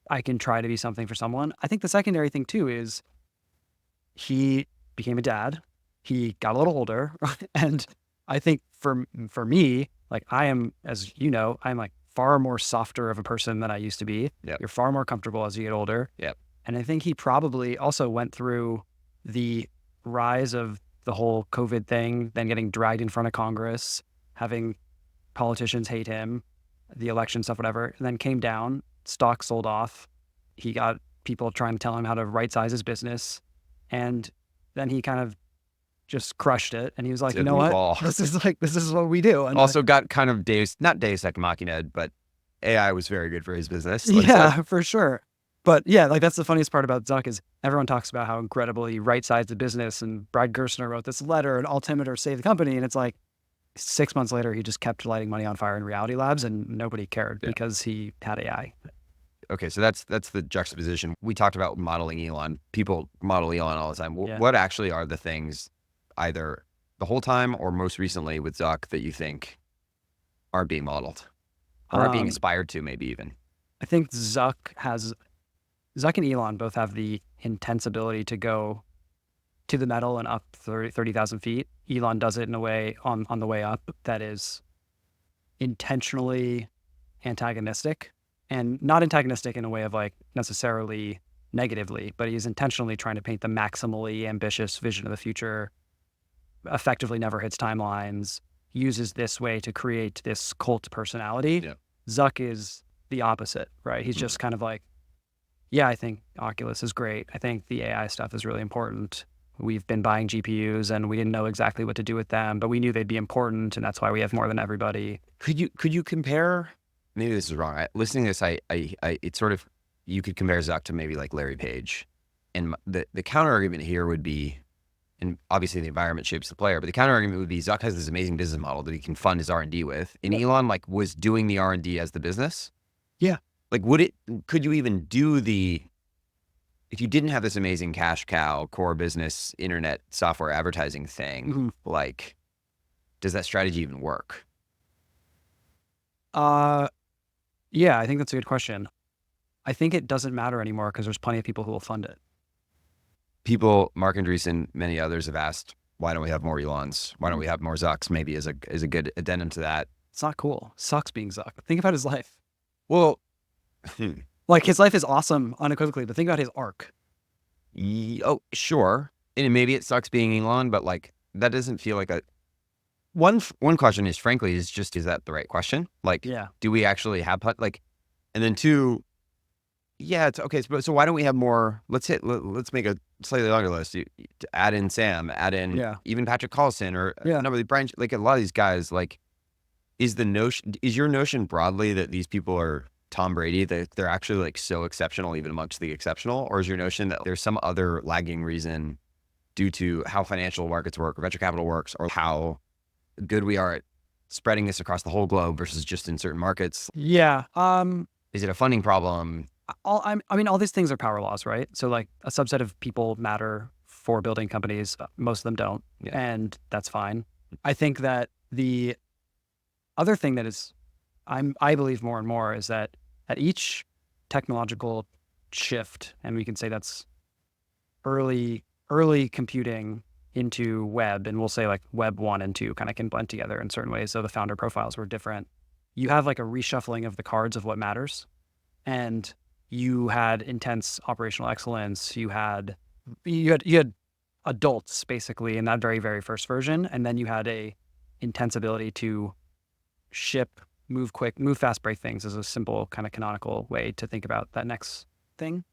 I can try to be something for someone. I think the secondary thing too is he became a dad. He got a little older. And I think for me, like I am, as you know, I'm like far more softer of a person than I used to be. Yep. You're far more comfortable as you get older. Yep. And I think he probably also went through the rise of the whole COVID thing, then getting dragged in front of Congress, having politicians hate him, the election stuff, whatever, and then came down, stock sold off. He got people trying to tell him how to right size his business. And then he kind of just crushed it. And he was like, you know what? This is what we do. And also got kind of not Deus Ex Machina, but AI was very good for his business. Yeah, for sure. But yeah, like that's the funniest part about Zuck is everyone talks about how incredibly he right-sized the business, and Bryan Johnson wrote this letter and altimeter saved the company. And it's like 6 months later, he just kept lighting money on fire in Reality Labs and nobody cared because he had AI. Okay, so that's the juxtaposition. We talked about modeling Elon. People model Elon all the time. What actually are the things, either the whole time or most recently with Zuck, that you think aren't being modeled or aren't being inspired to, maybe even? I think Zuck and Elon both have the intense ability to go to the metal and up 30,000 feet. Elon does it in a way on the way up that is intentionally antagonistic, and not antagonistic in a way of like necessarily negatively, but he's intentionally trying to paint the maximally ambitious vision of the future, effectively never hits timelines, uses this way to create this cult personality. Yeah. Zuck is the opposite, right? He's just kind of like, yeah, I think Oculus is great. I think the AI stuff is really important. We've been buying GPUs and we didn't know exactly what to do with them, but we knew they'd be important, and that's why we have more than everybody. Could you compare? Maybe this is wrong. Listening to this, it's sort of, you could compare Zuck to maybe like Larry Page, and the counter argument here would be, and obviously the environment shapes the player, but the counter argument would be Zuck has this amazing business model that he can fund his R&D with, and Elon like was doing the R&D as the business. Yeah. Like, could you even do if you didn't have this amazing cash cow, core business, internet software advertising thing, like, does that strategy even work? Yeah, I think that's a good question. I think it doesn't matter anymore because there's plenty of people who will fund it. People, Mark Andreessen, many others have asked, why don't we have more Elons? Why don't we have more Zucks? Maybe as a good addendum to that. It's not cool. Sucks being Zuck. Think about his life. Well, like his life is awesome unequivocally, but think about his arc. Oh, sure. And maybe it sucks being Elon, but like that doesn't feel like a one question is, frankly, is that the right question? Like, do we actually have like, and then two, yeah, it's okay. So why don't we have more? Let's make a slightly longer list. You add in Sam, add in even Patrick Collison, or nobody, Bryan, like a lot of these guys. Like, is your notion broadly that these people are Tom Brady, that they're actually like so exceptional even amongst the exceptional, or is your notion that there's some other lagging reason due to how financial markets work or venture capital works, or how good we are at spreading this across the whole globe versus just in certain markets? Yeah. Is it a funding problem? I mean, all these things are power laws, right? So like a subset of people matter for building companies. Most of them don't, and that's fine. I think that the other thing that is, I believe more and more is that at each technological shift, and we can say that's early computing into web, and we'll say like web 1 and 2 kind of can blend together in certain ways. So the founder profiles were different. You have like a reshuffling of the cards of what matters. And you had intense operational excellence. You had adults basically in that very, very first version. And then you had a intense ability to ship, move quick, move fast, break things is a simple kind of canonical way to think about that next thing.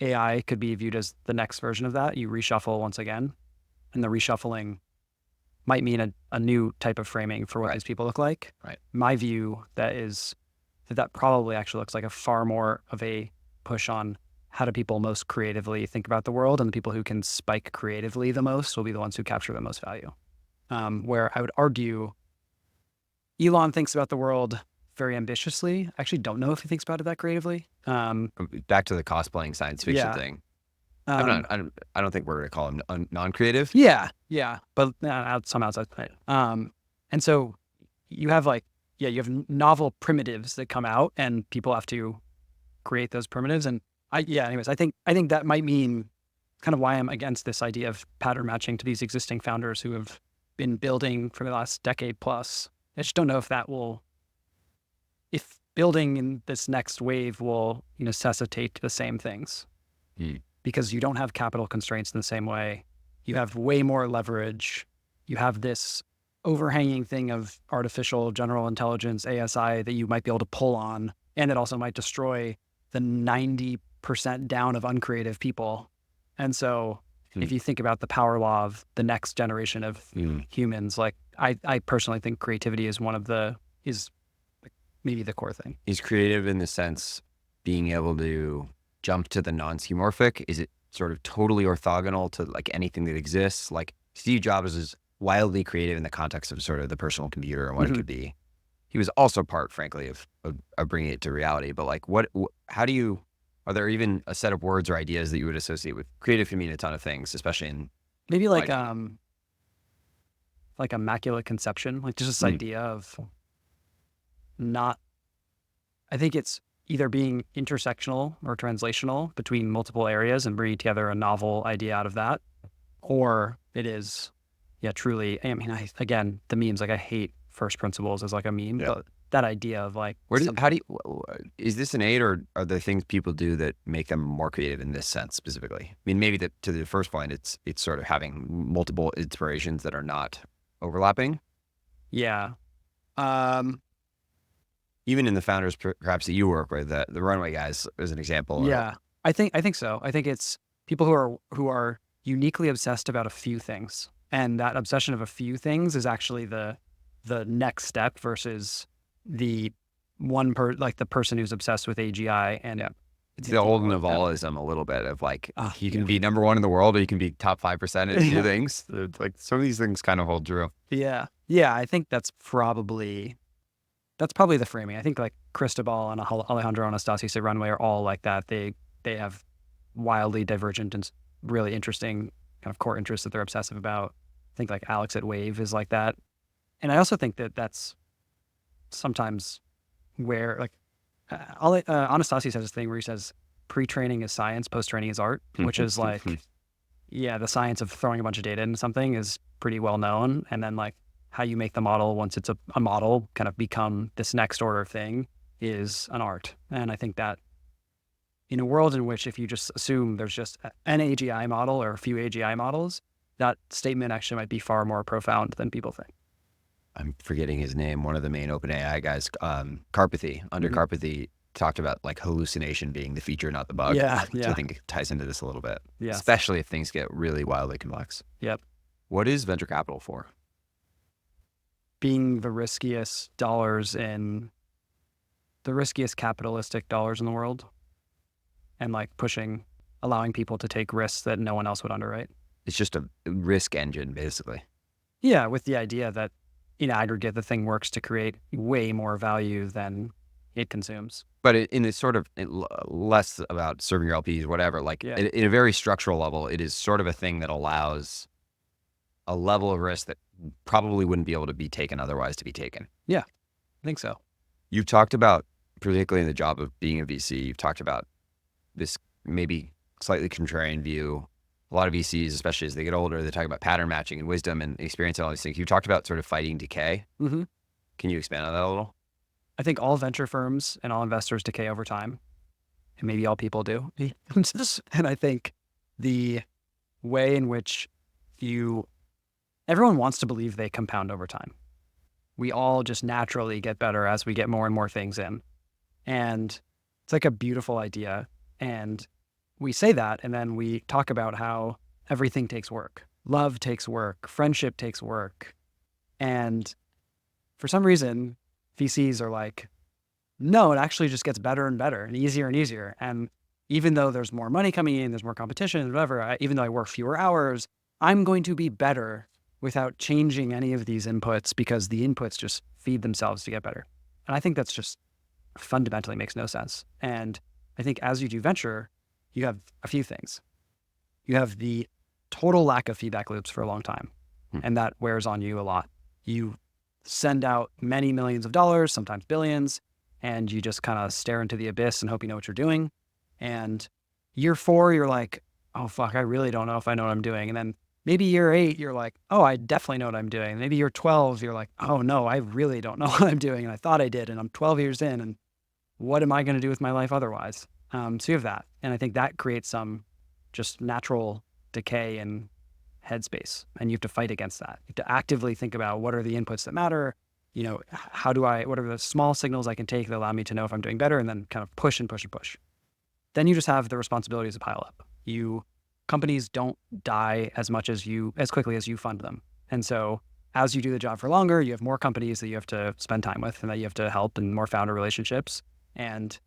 AI could be viewed as the next version of that. You reshuffle once again, and the reshuffling might mean a new type of framing for what these people look like. Right. My view that probably actually looks like a far more of a push on how do people most creatively think about the world, and the people who can spike creatively the most will be the ones who capture the most value. Where I would argue Elon thinks about the world very ambitiously. I actually don't know if he thinks about it that creatively. Back to the cosplaying science fiction thing. I don't think we're going to call him non-creative. Yeah, but some outside. And so you have you have novel primitives that come out, and people have to create those primitives. And anyways, I think that might mean kind of why I'm against this idea of pattern matching to these existing founders who have been building for the last decade plus. I just don't know if building in this next wave will necessitate the same things. Because you don't have capital constraints in the same way. You have way more leverage. You have this overhanging thing of artificial general intelligence, ASI, that you might be able to pull on. And it also might destroy the 90% down of uncreative people. And so if you think about the power law of the next generation of humans, like I personally think creativity is maybe the core thing. Is creative in the sense being able to jump to the non-skeuomorphic? Is it sort of totally orthogonal to like anything that exists? Like Steve Jobs is wildly creative in the context of sort of the personal computer and what it could be. He was also part, frankly, of bringing it to reality. But like, are there even a set of words or ideas that you would associate with creative? Can mean a ton of things, especially in maybe like immaculate conception, like just this idea of I think it's either being intersectional or translational between multiple areas and bringing together a novel idea out of that, or it is, truly. I mean, again, the memes, like I hate first principles as like a meme, but that idea of like, is this innate, or are there things people do that make them more creative in this sense specifically? I mean, maybe to the first point, it's sort of having multiple inspirations that are not overlapping. Yeah. Even in the founders, perhaps that you work with, the Runway guys, as an example. Yeah, I think so. I think it's people who are uniquely obsessed about a few things, and that obsession of a few things is actually the next step versus the the person who's obsessed with AGI. And it's the old Navalism a little bit of like, you can be number one in the world, or you can be top 5% at two things. Like some of these things kind of hold true. Yeah. I think that's probably the framing. I think like Cristobal and Alejandro Anastasis at Runway are all like that. They have wildly divergent and really interesting kind of core interests that they're obsessive about. I think like Alex at Wave is like that. And I also think that that's sometimes where like Anastasis has this thing where he says pre-training is science, post-training is art, which is like, the science of throwing a bunch of data into something is pretty well known. And then like how you make the model once it's a model kind of become this next order thing is an art. And I think that in a world in which if you just assume there's just an AGI model or a few AGI models, that statement actually might be far more profound than people think. I'm forgetting his name. One of the main OpenAI guys, Karpathy, under Karpathy, talked about like hallucination being the feature, not the bug. Which I think ties into this a little bit, especially if things get really wildly complex. Yep. What is venture capital for? Being the riskiest capitalistic dollars in the world, and like allowing people to take risks that no one else would underwrite. It's just a risk engine, basically. Yeah, with the idea that in aggregate, the thing works to create way more value than it consumes. But in a sort of less about serving your LPs, whatever, like Yeah. in a very structural level, it is sort of a thing that allows a level of risk that probably wouldn't be able to be taken otherwise to be taken. Yeah, I think so. You've talked about, particularly in the job of being a VC, you've talked about this maybe slightly contrarian view. A lot of VCs, especially as they get older, they talk about pattern matching and wisdom and experience and all these things. You talked about sort of fighting decay. Mm-hmm. Can you expand on that a little? I think all venture firms and all investors decay over time, and maybe all people do. And I think the way in which everyone wants to believe they compound over time. We all just naturally get better as we get more and more things in. And it's like a beautiful idea. And we say that, and then we talk about how everything takes work. Love takes work. Friendship takes work. And for some reason, VCs are like, no, it actually just gets better and better and easier and easier. And even though there's more money coming in, there's more competition, whatever, even though I work fewer hours, I'm going to be better without changing any of these inputs because the inputs just feed themselves to get better. And I think that's just fundamentally makes no sense. And I think as you do venture, you have a few things. You have the total lack of feedback loops for a long time, and that wears on you a lot. You send out many millions of dollars, sometimes billions, and you just kind of stare into the abyss and hope you know what you're doing. And year 4, you're like, oh, fuck, I really don't know if I know what I'm doing. And then maybe year 8, you're like, oh, I definitely know what I'm doing. Maybe year 12, you're like, oh, no, I really don't know what I'm doing. And I thought I did, and I'm 12 years in, and what am I going to do with my life otherwise? So you have that. And I think that creates some just natural decay in headspace. And you have to fight against that. You have to actively think about what are the inputs that matter. You know, what are the small signals I can take that allow me to know if I'm doing better, and then kind of push and push and push. Then you just have the responsibilities to pile up. Companies don't die as quickly as you fund them. And so as you do the job for longer, you have more companies that you have to spend time with and that you have to help, and more founder relationships. And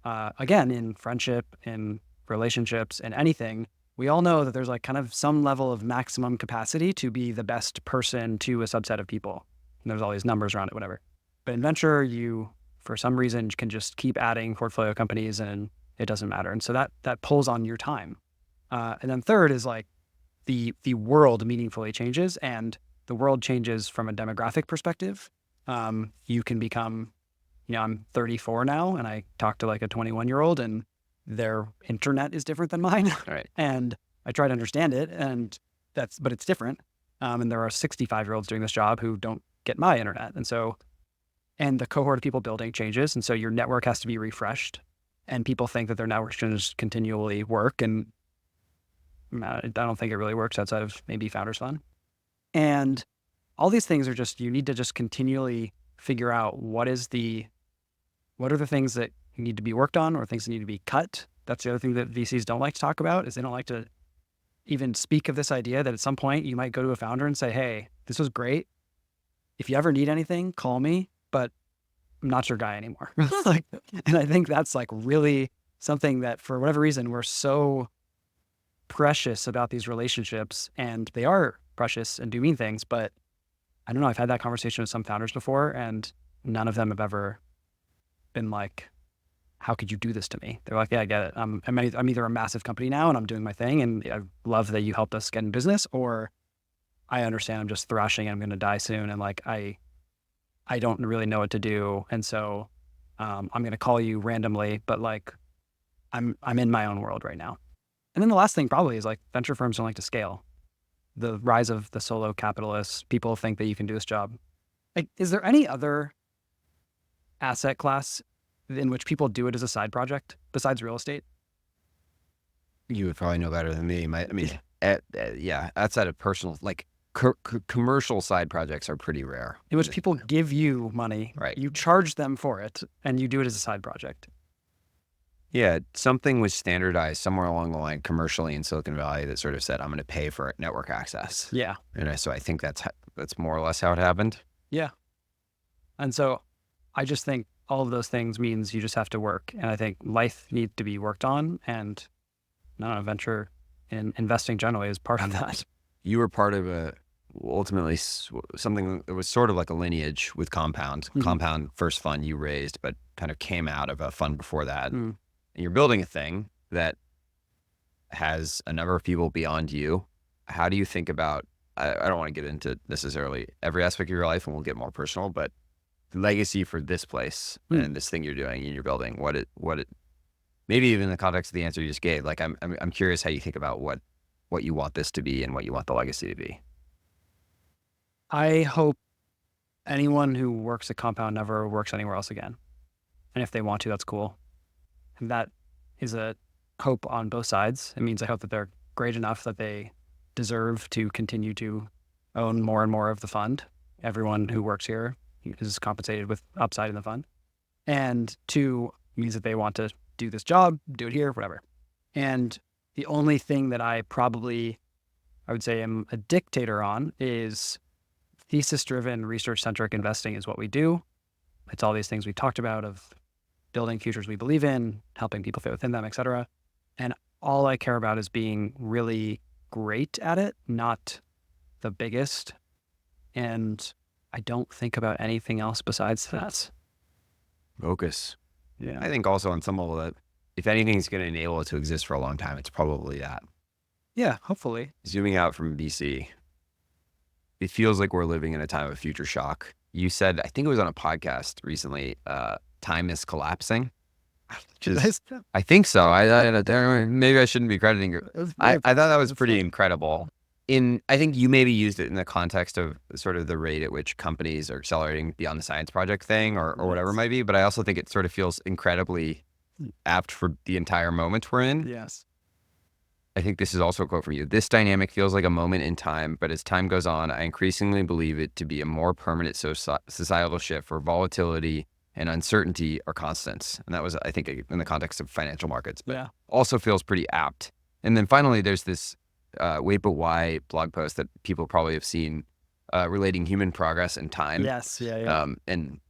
again, in friendship, in relationships, and anything, we all know that there's like kind of some level of maximum capacity to be the best person to a subset of people. And there's all these numbers around it, whatever. But in venture, you, for some reason, can just keep adding portfolio companies and it doesn't matter. And so that pulls on your time. And then third is like the world meaningfully changes, and the world changes from a demographic perspective. You can become, I'm 34 now, and I talk to like a 21-year-old, and their internet is different than mine. Right. And I try to understand it, but it's different. And there are 65-year-olds doing this job who don't get my internet. And the cohort of people building changes. And so your network has to be refreshed, and people think that their networks can just continually work. And I don't think it really works outside of maybe Founders Fund. And all these things are just, you need to just continually figure out what are the things that need to be worked on or things that need to be cut. That's the other thing that VCs don't like to talk about, is they don't like to even speak of this idea that at some point you might go to a founder and say, hey, this was great. If you ever need anything, call me, but I'm not your guy anymore. And I think that's like really something that for whatever reason, we're so precious about these relationships, and they are precious and do mean things, but I don't know. I've had that conversation with some founders before, and none of them have ever been like, how could you do this to me? They're like, yeah, I get it. I'm either a massive company now and I'm doing my thing, and I love that you helped us get in business, or I understand I'm just thrashing and I'm going to die soon. And like, I don't really know what to do. And so I'm going to call you randomly, but like, I'm in my own world right now. And then the last thing probably is like, venture firms don't like to scale. The rise of the solo capitalists, people think that you can do this job. Like, is there any other asset class in which people do it as a side project besides real estate? You would probably know better than me. Outside of personal, like commercial side projects are pretty rare. In which people give you money, right? You charge them for it, and you do it as a side project. Yeah, something was standardized somewhere along the line commercially in Silicon Valley that sort of said, I'm going to pay for network access. Yeah. And so I think that's more or less how it happened. Yeah. And so I just think all of those things means you just have to work. And I think life needs to be worked on. And venture and investing generally is part of that. You were part of ultimately something that was sort of like a lineage with Compound. Mhm. Compound, first fund you raised, but kind of came out of a fund before that. Mm. And you're building a thing that has a number of people beyond you. How do you think about, I don't want to get into necessarily every aspect of your life, and we'll get more personal, but legacy for this place and this thing you're doing and you're building, maybe even in the context of the answer you just gave, like I'm curious how you think about what you want this to be and what you want the legacy to be. I hope anyone who works at Compound never works anywhere else again. And if they want to, that's cool. And that is a hope on both sides. It means I hope that they're great enough that they deserve to continue to own more and more of the fund. Everyone who works here is compensated with upside in the fund. And two, means that they want to do this job, do it here, whatever. And the only thing that I would say am a dictator on is thesis-driven, research-centric investing is what we do. It's all these things we talked about of building futures we believe in, helping people fit within them, et cetera. And all I care about is being really great at it, not the biggest. And I don't think about anything else besides that. Focus. Yeah. I think also on some level that if anything's going to enable it to exist for a long time, it's probably that. Yeah, hopefully. Zooming out from BC, it feels like we're living in a time of future shock. You said, I think it was on a podcast recently, time is collapsing. I think so. Maybe I shouldn't be crediting you. I thought that was pretty incredible. I think you maybe used it in the context of sort of the rate at which companies are accelerating beyond the science project thing or whatever it might be. But I also think it sort of feels incredibly apt for the entire moment we're in. Yes. I think this is also a quote from you. This dynamic feels like a moment in time, but as time goes on, I increasingly believe it to be a more permanent societal shift where volatility and uncertainty are constants. And that was, I think, in the context of financial markets, but also feels pretty apt. And then finally, there's this Wait But Why blog post that people probably have seen relating human progress and time. Yes, yeah. And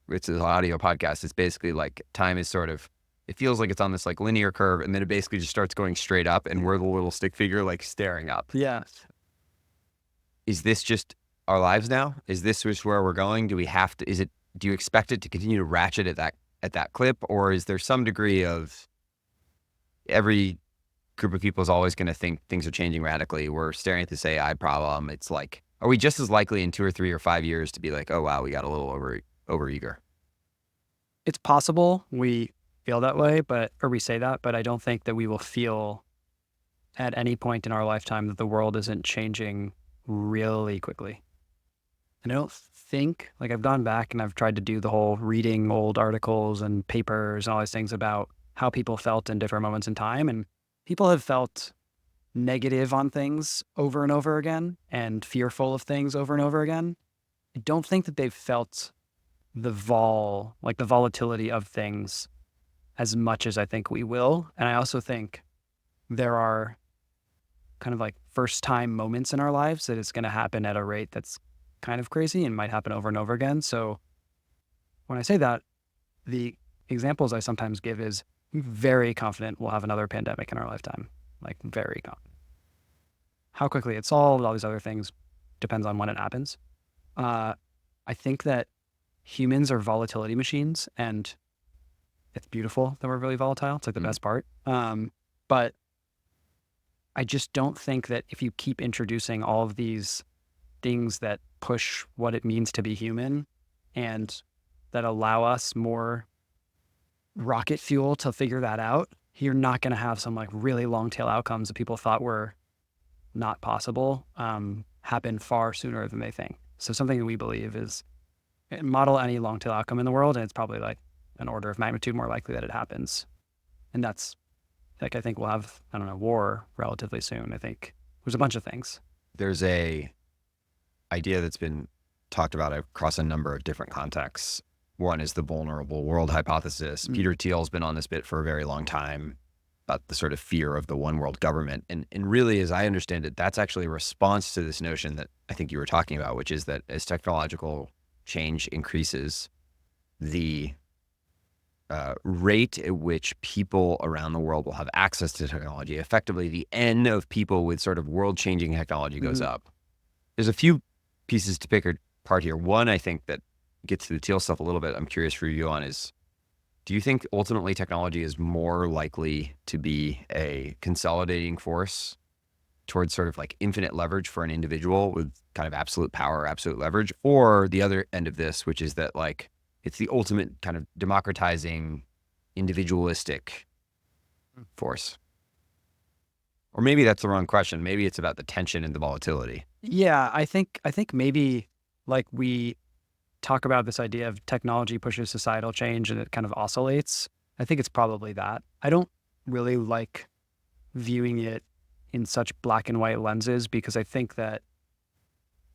it's an audio podcast. It's basically like time is sort of, it feels like it's on this like linear curve, and then it basically just starts going straight up, and we're the little stick figure like staring up. Yeah. Is this just our lives now? Is this just where we're going? Do we have to? Do you expect it to continue to ratchet at that clip, or is there some degree of every group of people is always going to think things are changing radically? We're staring at this AI problem. It's like, are we just as likely in 2 or 3 or 5 years to be like, oh wow, we got a little over eager? It's possible we feel that way, or we say that, but I don't think that we will feel at any point in our lifetime that the world isn't changing really quickly. And I don't think, like, I've gone back and I've tried to do the whole reading old articles and papers and all these things about how people felt in different moments in time. And people have felt negative on things over and over again and fearful of things over and over again. I don't think that they've felt the volatility of things as much as I think we will. And I also think there are kind of like first time moments in our lives that it's going to happen at a rate that's kind of crazy and might happen over and over again. So when I say that, the examples I sometimes give is I'm very confident we'll have another pandemic in our lifetime, like very confident. How quickly it's solved, all these other things, depends on when it happens. I think that humans are volatility machines, and it's beautiful that we're really volatile. It's like the best part. But I just don't think that if you keep introducing all of these things that push what it means to be human and that allow us more rocket fuel to figure that out, you're not going to have some like really long tail outcomes that people thought were not possible happen far sooner than they think. So something that we believe is model any long tail outcome in the world, and it's probably like an order of magnitude more likely that it happens. And that's like, I think we'll have, I don't know, war relatively soon. I think there's a bunch of things. There's a idea that's been talked about across a number of different contexts. One is the vulnerable world hypothesis. Peter Thiel's been on this bit for a very long time about the sort of fear of the one world government. And really, as I understand it, that's actually a response to this notion that I think you were talking about, which is that as technological change increases, the rate at which people around the world will have access to technology, effectively the N of people with sort of world-changing technology goes up. there's a few pieces to pick apart here. One, I think that gets to the Teal stuff a little bit. I'm curious for you on is, do you think ultimately technology is more likely to be a consolidating force towards sort of like infinite leverage for an individual with kind of absolute power, absolute leverage, or the other end of this, which is that like it's the ultimate kind of democratizing, individualistic force? Or maybe that's the wrong question. Maybe it's about the tension and the volatility. Yeah, I think maybe like we talk about this idea of technology pushes societal change and it kind of oscillates. I think it's probably that. I don't really like viewing it in such black and white lenses because I think that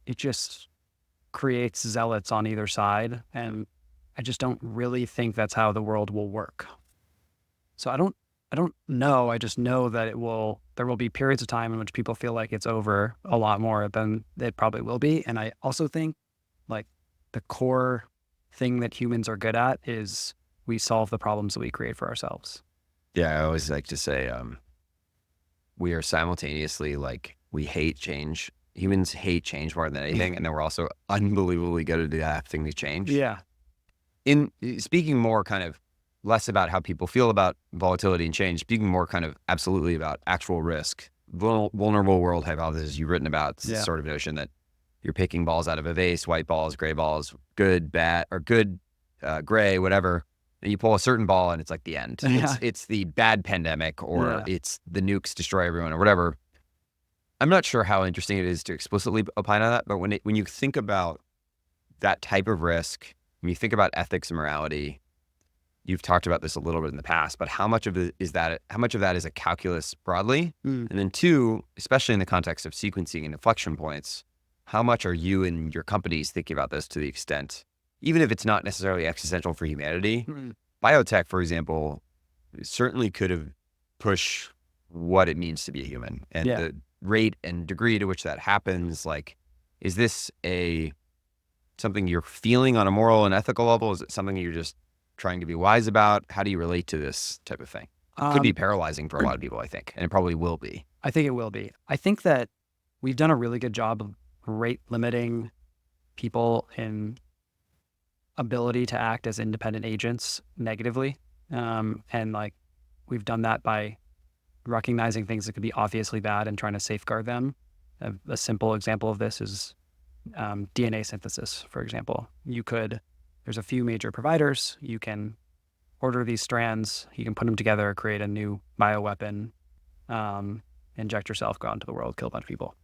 it just creates zealots on either side. And I just don't really think that's how the world will work. So I don't know. I just know that there will be periods of time in which people feel like it's over a lot more than it probably will be. And I also think like the core thing that humans are good at is we solve the problems that we create for ourselves. Yeah, I always like to say we are simultaneously like, we hate change. Humans hate change more than anything. And then we're also unbelievably good at adapting to change. Yeah. In speaking more kind of less about how people feel about volatility and change, speaking more kind of absolutely about actual risk, vulnerable world hypothesis you've written about, this sort of notion that you're picking balls out of a vase, white balls, gray balls, good, bad, or good, gray, whatever. And you pull a certain ball and it's like the end. Yeah. It's the bad pandemic, or it's the nukes destroy everyone or whatever. I'm not sure how interesting it is to explicitly opine on that, but when you think about that type of risk, when you think about ethics and morality, you've talked about this a little bit in the past, but how much of that is a calculus broadly? And then two, especially in the context of sequencing and inflection points, how much are you and your companies thinking about this to the extent, even if it's not necessarily existential for humanity? Biotech, for example, certainly could have pushed what it means to be a human, and the rate and degree to which that happens. Like, is this something you're feeling on a moral and ethical level? Is it something you're just trying to be wise about? How do you relate to this type of thing? It could be paralyzing for a lot of people, I think, and it probably will be. I think it will be. I think that we've done a really good job of rate limiting people in ability to act as independent agents negatively. And like we've done that by recognizing things that could be obviously bad and trying to safeguard them. A simple example of this is DNA synthesis, for example. There's a few major providers. You can order these strands, you can put them together, create a new bioweapon, inject yourself, go out into the world, kill a bunch of people.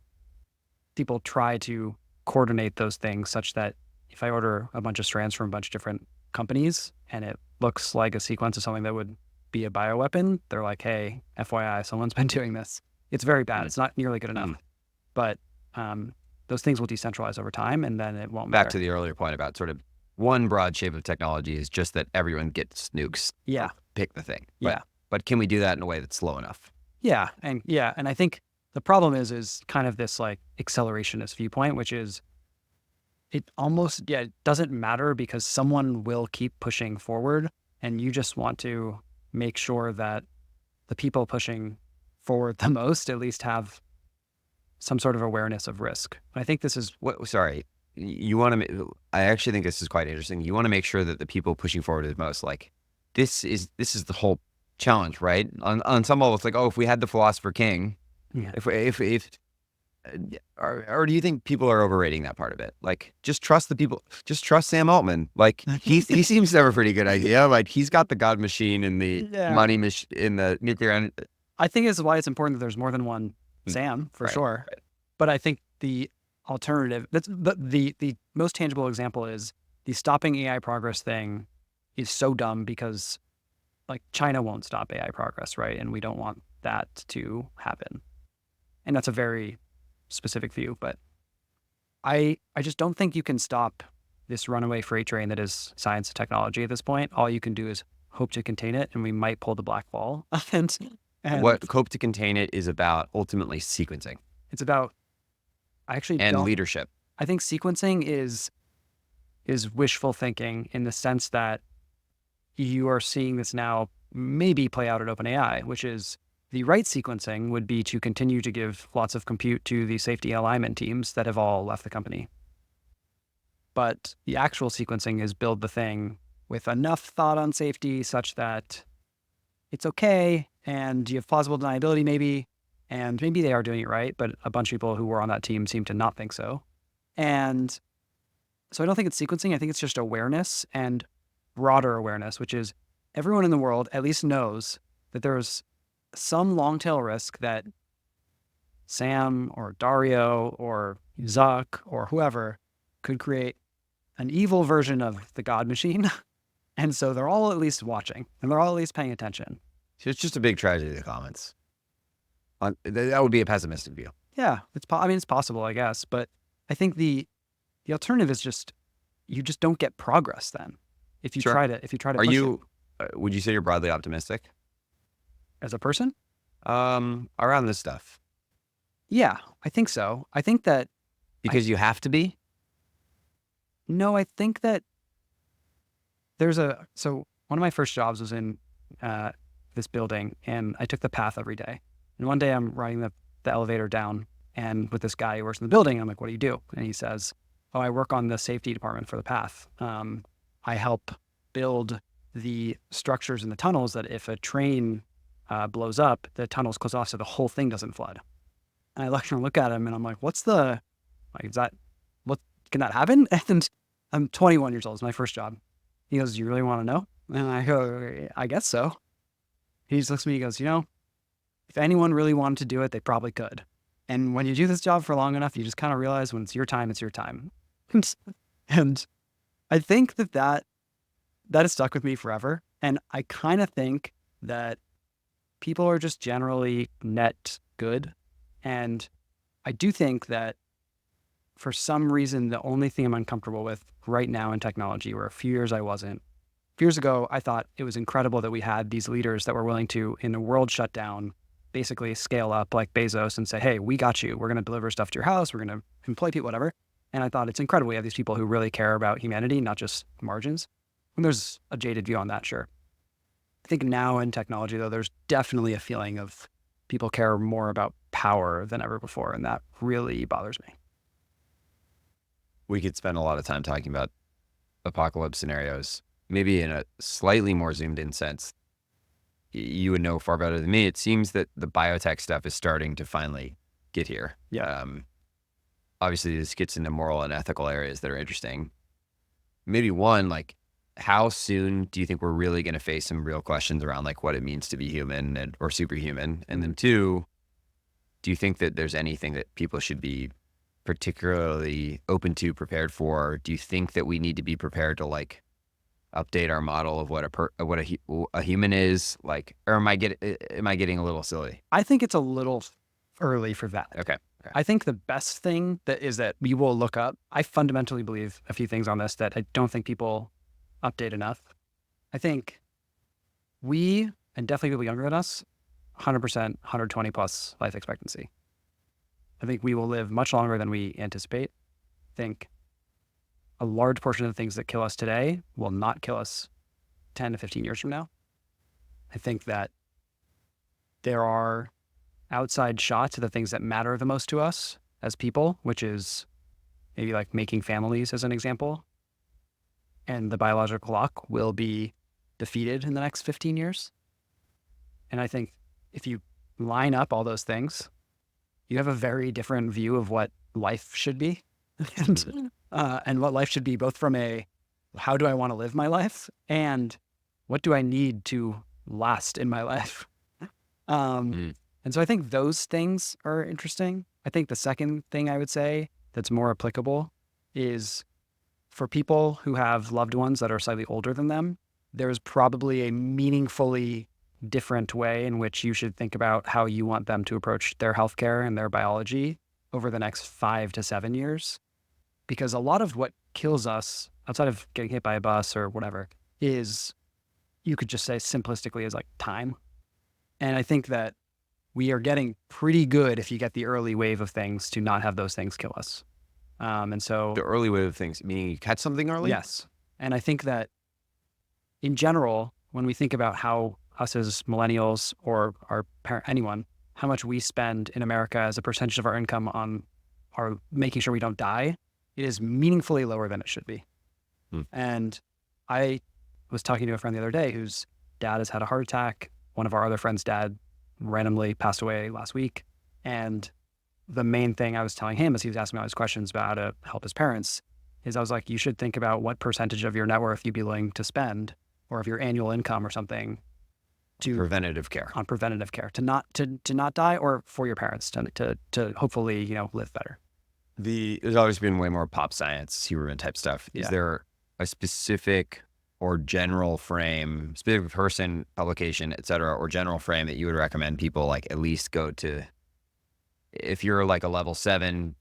People try to coordinate those things such that if I order a bunch of strands from a bunch of different companies and it looks like a sequence of something that would be a bioweapon, they're like, hey, FYI, someone's been doing this. It's very bad. It's not nearly good enough. But those things will decentralize over time, and then it won't matter. Back to the earlier point about sort of one broad shape of technology is just that everyone gets nukes. Yeah. Pick the thing. But can we do that in a way that's slow enough? Yeah. And I think the problem is kind of this like accelerationist viewpoint, which is it almost, it doesn't matter because someone will keep pushing forward, and you just want to make sure that the people pushing forward the most at least have some sort of awareness of risk. I think this is I actually think this is quite interesting. You want to make sure that the people pushing forward is most, like, this is the whole challenge, right? On some level, it's like, oh, if we had the philosopher king, or do you think people are overrating that part of it? Like, just trust the people, just trust Sam Altman. Like, he seems to have a pretty good idea. Like, he's got the God machine and the money machine in the nuclear. I think it's why it's important that there's more than one Sam, for sure. Right. But I think the alternative, that's the most tangible example is the stopping AI progress thing is so dumb because like China won't stop AI progress, right? And we don't want that to happen. And that's a very specific view, but I just don't think you can stop this runaway freight train that is science and technology at this point. All you can do is hope to contain it, and we might pull the black ball. and what hope to contain it is about ultimately sequencing. It's about leadership. I think sequencing is wishful thinking in the sense that you are seeing this now maybe play out at OpenAI, which is The right sequencing would be to continue to give lots of compute to the safety alignment teams that have all left the company. But the actual sequencing is build the thing with enough thought on safety such that it's okay and you have plausible deniability maybe, and maybe they are doing it right, but a bunch of people who were on that team seem to not think so. And so I don't think it's sequencing. I think it's just awareness and broader awareness, which is everyone in the world at least knows that there's some long tail risk that Sam or Dario or Zuck or whoever could create an evil version of the God machine. And so they're all at least watching and they're all at least paying attention. So it's just a big tragedy, the comments. That would be a pessimistic view. Yeah, it's possible, I guess. But I think the alternative is just, you just don't get progress then. If you Sure. try to Are push you, would you say you're broadly optimistic? it as a person? Around this stuff? Yeah, I think so. I think that, Because you have to be? no, I think that so one of my first jobs was in this building, and I took the path every day. And one day I'm riding the elevator down, and with this guy who works in the building, I'm like, what do you do? And he says, oh, I work on the safety department for the path. I help build the structures in the tunnels that if a train blows up, the tunnels close off so the whole thing doesn't flood. And I look at him and I'm like, what can that happen? And I'm 21 years old. It's my first job. He goes, you really want to know? And I go, I guess so. He just looks at me, he goes, if anyone really wanted to do it, they probably could. And when you do this job for long enough, you just kind of realize when it's your time, it's your time. And I think that has stuck with me forever. And I kind of think that people are just generally net good. And I do think that for some reason, the only thing I'm uncomfortable with right now in technology, where a few years I wasn't. A few years ago, I thought it was incredible that we had these leaders that were willing to, in a world shutdown, basically scale up like Bezos and say, hey, we got you. We're going to deliver stuff to your house. We're going to employ people, whatever. And I thought it's incredible. We have these people who really care about humanity, not just margins. And there's a jaded view on that, sure. I think now in technology, though, there's definitely a feeling of people care more about power than ever before. And that really bothers me. We could spend a lot of time talking about apocalypse scenarios, maybe in a slightly more zoomed in sense. You would know far better than me. It seems that the biotech stuff is starting to finally get here. Yeah. Obviously, this gets into moral and ethical areas that are interesting. Maybe one, like, how soon do you think we're really going to face some real questions around like what it means to be human or superhuman? And then two, do you think that there's anything that people should be particularly open to, prepared for? Do you think that we need to be prepared to like update our model of what a human is, like, or am I getting a little silly? I think it's a little early for that. Okay. I think the best thing that we will look up. I fundamentally believe a few things on this that I don't think people update enough. I think we, and definitely people younger than us, 100%, 120 plus life expectancy. I think we will live much longer than we anticipate. I think a large portion of the things that kill us today will not kill us 10 to 15 years from now. I think that there are outside shots of the things that matter the most to us as people, which is maybe like making families as an example. And the biological clock will be defeated in the next 15 years. And I think if you line up all those things, you have a very different view of what life should be and what life should be, both from a, how do I want to live my life? And what do I need to last in my life? And so I think those things are interesting. I think the second thing I would say that's more applicable is for people who have loved ones that are slightly older than them, there's probably a meaningfully different way in which you should think about how you want them to approach their healthcare and their biology over the next 5 to 7 years. Because a lot of what kills us, outside of getting hit by a bus or whatever, is, you could just say simplistically, is like time. And I think that we are getting pretty good, if you get the early wave of things, to not have those things kill us. And so the early wave of things, meaning you catch something early? Yes. And I think that in general, when we think about how us as millennials or our parent, anyone, how much we spend in America as a percentage of our income on our making sure we don't die, it is meaningfully lower than it should be. And I was talking to a friend the other day whose dad has had a heart attack. One of our other friends' dad randomly passed away last week. And the main thing I was telling him as he was asking me all these questions about how to help his parents is I was like, you should think about what percentage of your net worth you'd be willing to spend, or of your annual income or something, to Preventative care. on preventative care to not die, or for your parents to hopefully, live better. There's always been way more pop science, Huberman type stuff. Is there a specific or general frame, specific person, publication, et cetera, or general frame that you would recommend people like at least go to? If you're like a level 7,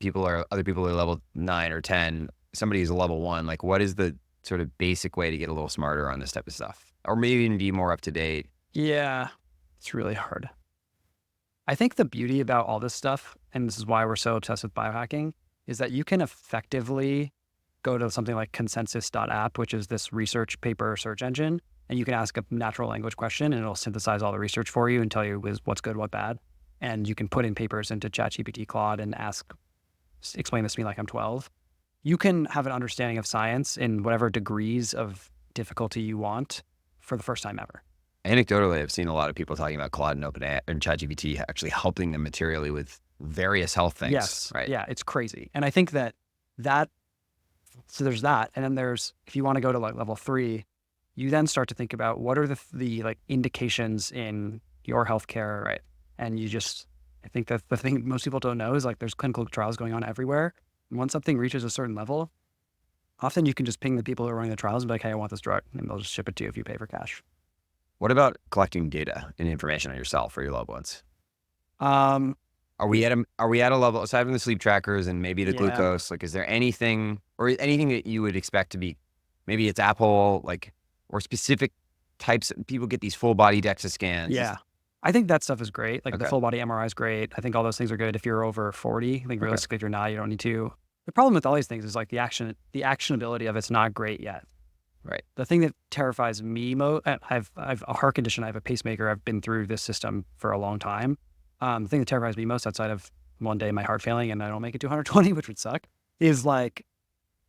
other people are level 9 or 10, somebody who's a level 1, like what is the sort of basic way to get a little smarter on this type of stuff? Or maybe even be more up to date? Yeah, it's really hard. I think the beauty about all this stuff, and this is why we're so obsessed with biohacking, is that you can effectively go to something like consensus.app, which is this research paper search engine, and you can ask a natural language question and it'll synthesize all the research for you and tell you what's good, what bad. And you can put in papers into ChatGPT, Claude, and explain this to me like I'm 12. You can have an understanding of science in whatever degrees of difficulty you want for the first time ever. Anecdotally, I've seen a lot of people talking about Claude and OpenAI and ChatGPT actually helping them materially with various health things. Yes. Right. Yeah, it's crazy. And I think so there's that. And then if you want to go to like level 3, you then start to think about what are the like indications in your healthcare, right? And I think that the thing most people don't know is like there's clinical trials going on everywhere. And once something reaches a certain level, often you can just ping the people who are running the trials and be like, hey, I want this drug. And they'll just ship it to you if you pay for cash. What about collecting data and information on yourself or your loved ones? Are we at a level, aside from the sleep trackers and maybe the glucose, like is there anything that you would expect to be, maybe it's Apple, like, or specific types of people get these full body DEXA scans? Yeah. I think that stuff is great. Like the full body MRI is great. I think all those things are good if you're over 40. I think realistically, if you're not, you don't need to. The problem with all these things is like the actionability of it's not great yet. Right. The thing that terrifies me most, I've a heart condition, I have a pacemaker, I've been through this system for a long time. The thing that terrifies me most, outside of one day my heart failing and I don't make it to 120, which would suck, is like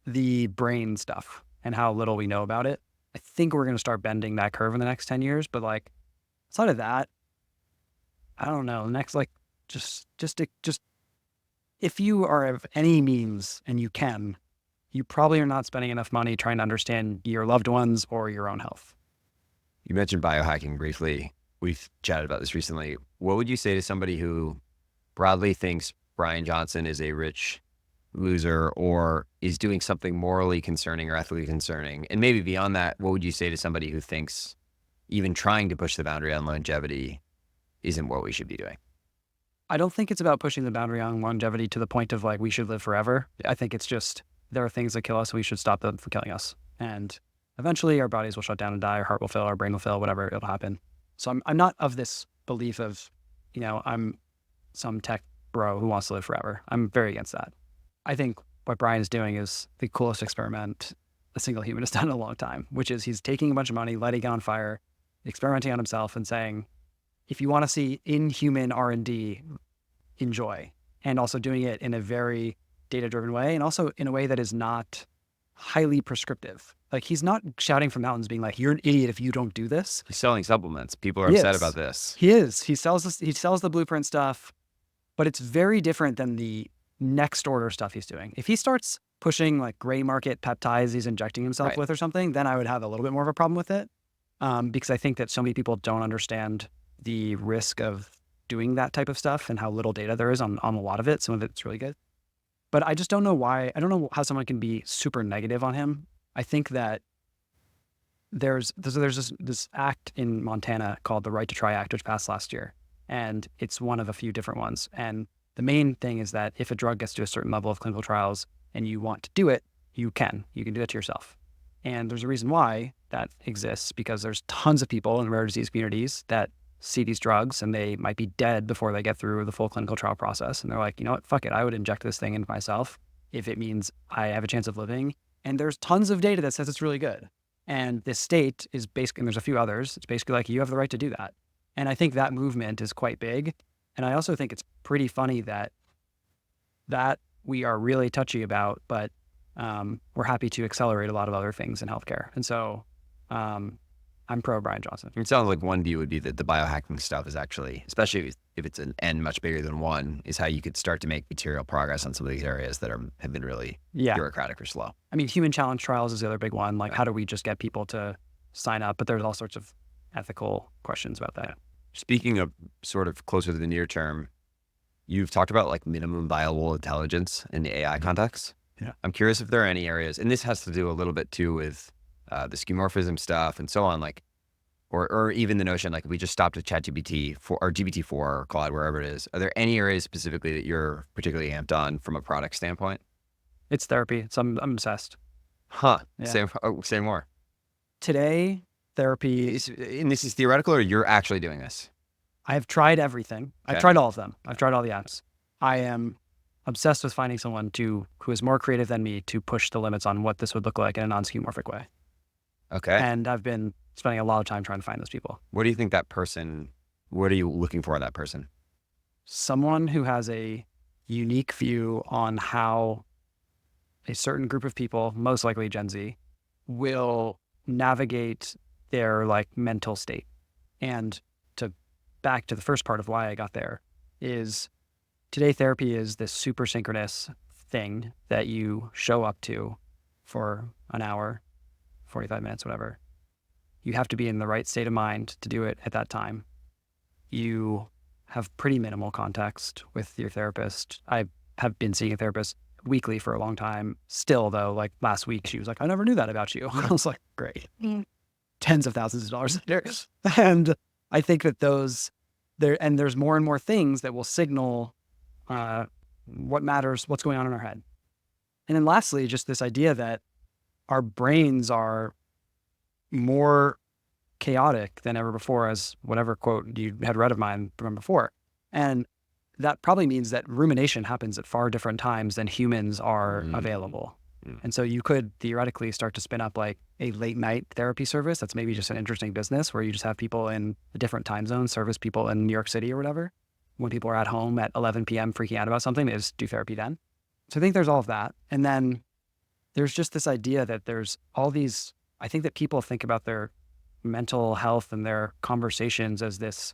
the brain stuff and how little we know about it. I think we're going to start bending that curve in the next 10 years, but like outside of that, I don't know. Next, like just if you are of any means and you can, you probably are not spending enough money trying to understand your loved ones or your own health. You mentioned biohacking briefly. We've chatted about this recently. What would you say to somebody who broadly thinks Bryan Johnson is a rich loser or is doing something morally concerning or ethically concerning? And maybe beyond that, what would you say to somebody who thinks even trying to push the boundary on longevity isn't what we should be doing? I don't think it's about pushing the boundary on longevity to the point of like we should live forever. I think it's just there are things that kill us and we should stop them from killing us. And eventually our bodies will shut down and die, our heart will fail, our brain will fail, whatever, it'll happen. So I'm not of this belief of, I'm some tech bro who wants to live forever. I'm very against that. I think what Bryan is doing is the coolest experiment a single human has done in a long time, which is he's taking a bunch of money, lighting it on fire, experimenting on himself and saying, if you want to see inhuman R&D, enjoy. And also doing it in a very data-driven way and also in a way that is not highly prescriptive. Like he's not shouting from mountains being like, you're an idiot if you don't do this. He's selling supplements. People are upset about this. He is. He sells the blueprint stuff, but it's very different than the next order stuff he's doing. If he starts pushing like gray market peptides he's injecting himself with or something, then I would have a little bit more of a problem with it. Because I think that so many people don't understand the risk of doing that type of stuff and how little data there is on a lot of it. Some of it's really good. But I just don't know why. I don't know how someone can be super negative on him. I think that there's this act in Montana called the Right to Try Act, which passed last year. And it's one of a few different ones. And the main thing is that if a drug gets to a certain level of clinical trials and you want to do it, you can do that to yourself. And there's a reason why that exists, because there's tons of people in rare disease communities that see these drugs and they might be dead before they get through the full clinical trial process. And they're like, you know what, fuck it. I would inject this thing into myself if it means I have a chance of living. And there's tons of data that says it's really good. And this state is basically, and there's a few others, it's basically like you have the right to do that. And I think that movement is quite big. And I also think it's pretty funny that we are really touchy about, but we're happy to accelerate a lot of other things in healthcare. And so I'm pro Bryan Johnson. It sounds like one view would be that the biohacking stuff is actually, especially if it's an N much bigger than one, is how you could start to make material progress on some of these areas that have been really bureaucratic or slow. I mean, human challenge trials is the other big one. Like, how do we just get people to sign up? But there's all sorts of ethical questions about that. Speaking of sort of closer to the near term, you've talked about like minimum viable intelligence in the AI context. Yeah. I'm curious if there are any areas, and this has to do a little bit too with the skeuomorphism stuff and so on, like, or even the notion, like, if we just stopped at ChatGPT or GPT-4 or Claude, wherever it is, are there any areas specifically that you're particularly amped on from a product standpoint? It's therapy. So I'm obsessed. Huh. Yeah. Say more. Today, therapy. And this is theoretical, or you're actually doing this? I have tried everything. Okay. I've tried all of them. I've tried all the apps. I am obsessed with finding someone who is more creative than me to push the limits on what this would look like in a non-skeuomorphic way. Okay. And I've been spending a lot of time trying to find those people. What do you think what are you looking for in that person? Someone who has a unique view on how a certain group of people, most likely Gen Z, will navigate their like mental state. And back to the first part of why I got there is today therapy is this super synchronous thing that you show up to for an hour, 45 minutes, whatever. You have to be in the right state of mind to do it at that time. You have pretty minimal context with your therapist. I have been seeing a therapist weekly for a long time. Still, though, like last week, she was like, I never knew that about you. I was like, great. Tens of thousands of dollars later. And I think that there's more and more things that will signal what matters, what's going on in our head. And then lastly, just this idea that our brains are more chaotic than ever before, as whatever quote you had read of mine from before. And that probably means that rumination happens at far different times than humans are available. And so you could theoretically start to spin up like a late night therapy service. That's maybe just an interesting business where you just have people in a different time zone, service people in New York City or whatever. When people are at home at 11 p.m. freaking out about something, they just do therapy then. So I think there's all of that. And then there's just this idea that there's all these, I think that people think about their mental health and their conversations as this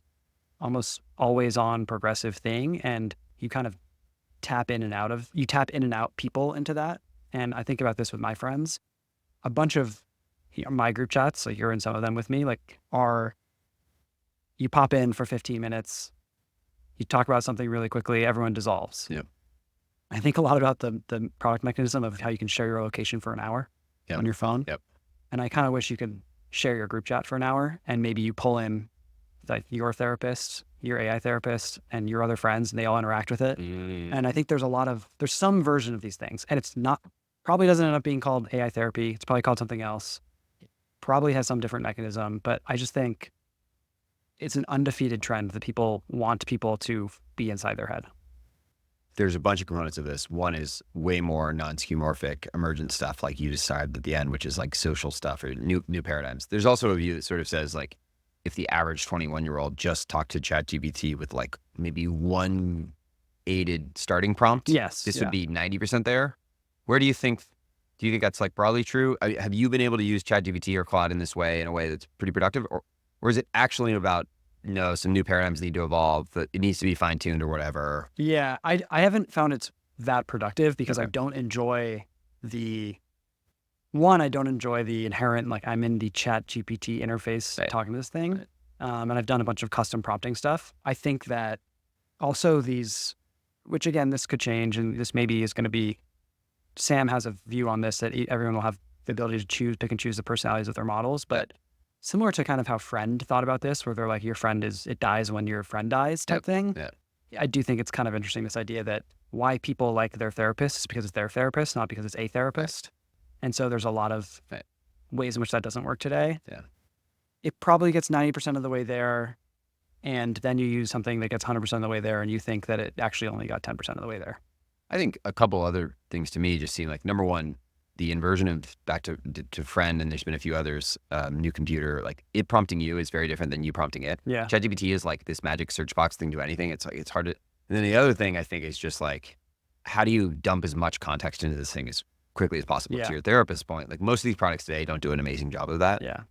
almost always on progressive thing. And you kind of tap in and out people into that. And I think about this with my friends. A bunch of my group chats, like you're in some of them with me, like you pop in for 15 minutes, you talk about something really quickly, everyone dissolves. Yep. I think a lot about the product mechanism of how you can share your location for an hour on your phone. Yep. And I kind of wish you could share your group chat for an hour and maybe you pull in like your therapist, your AI therapist, and your other friends, and they all interact with it. And I think there's some version of these things, and it's probably doesn't end up being called AI therapy. It's probably called something else. It probably has some different mechanism, but I just think it's an undefeated trend that people want people to be inside their head. There's a bunch of components of this. One is way more non-skeuomorphic emergent stuff like you described at the end, which is like social stuff or new paradigms. There's also a view that sort of says like, if the average 21-year-old just talked to ChatGPT with like maybe one aided starting prompt, this would be 90% there. Where do you think that's like broadly true? Have you been able to use ChatGPT or Claude in this way, in a way that's pretty productive? Or is it actually about, some new paradigms need to evolve, that it needs to be fine-tuned or whatever? Yeah, I haven't found it's that productive because I don't enjoy I don't enjoy the inherent, like I'm in the ChatGPT interface talking to this thing. Right. And I've done a bunch of custom prompting stuff. I think that also which again, this could change and this maybe is going to be, Sam has a view on this that everyone will have the ability to pick and choose the personalities of their models. But similar to kind of how Friend thought about this, where they're like, it dies when your friend dies type thing. Yeah. I do think it's kind of interesting, this idea that why people like their therapist is because it's their therapist, not because it's a therapist. And so there's a lot of ways in which that doesn't work today. Yeah. It probably gets 90% of the way there. And then you use something that gets 100% of the way there and you think that it actually only got 10% of the way there. I think a couple other things to me just seem like, number one, the inversion of back to friend, and there's been a few others, new computer, like it prompting you is very different than you prompting it. Yeah. ChatGPT is like this magic search box thing to anything. It's like, it's hard to, and then the other thing I think is just like, how do you dump as much context into this thing as quickly as possible? Yeah. To your therapist's point, like most of these products today don't do an amazing job of that. Yeah.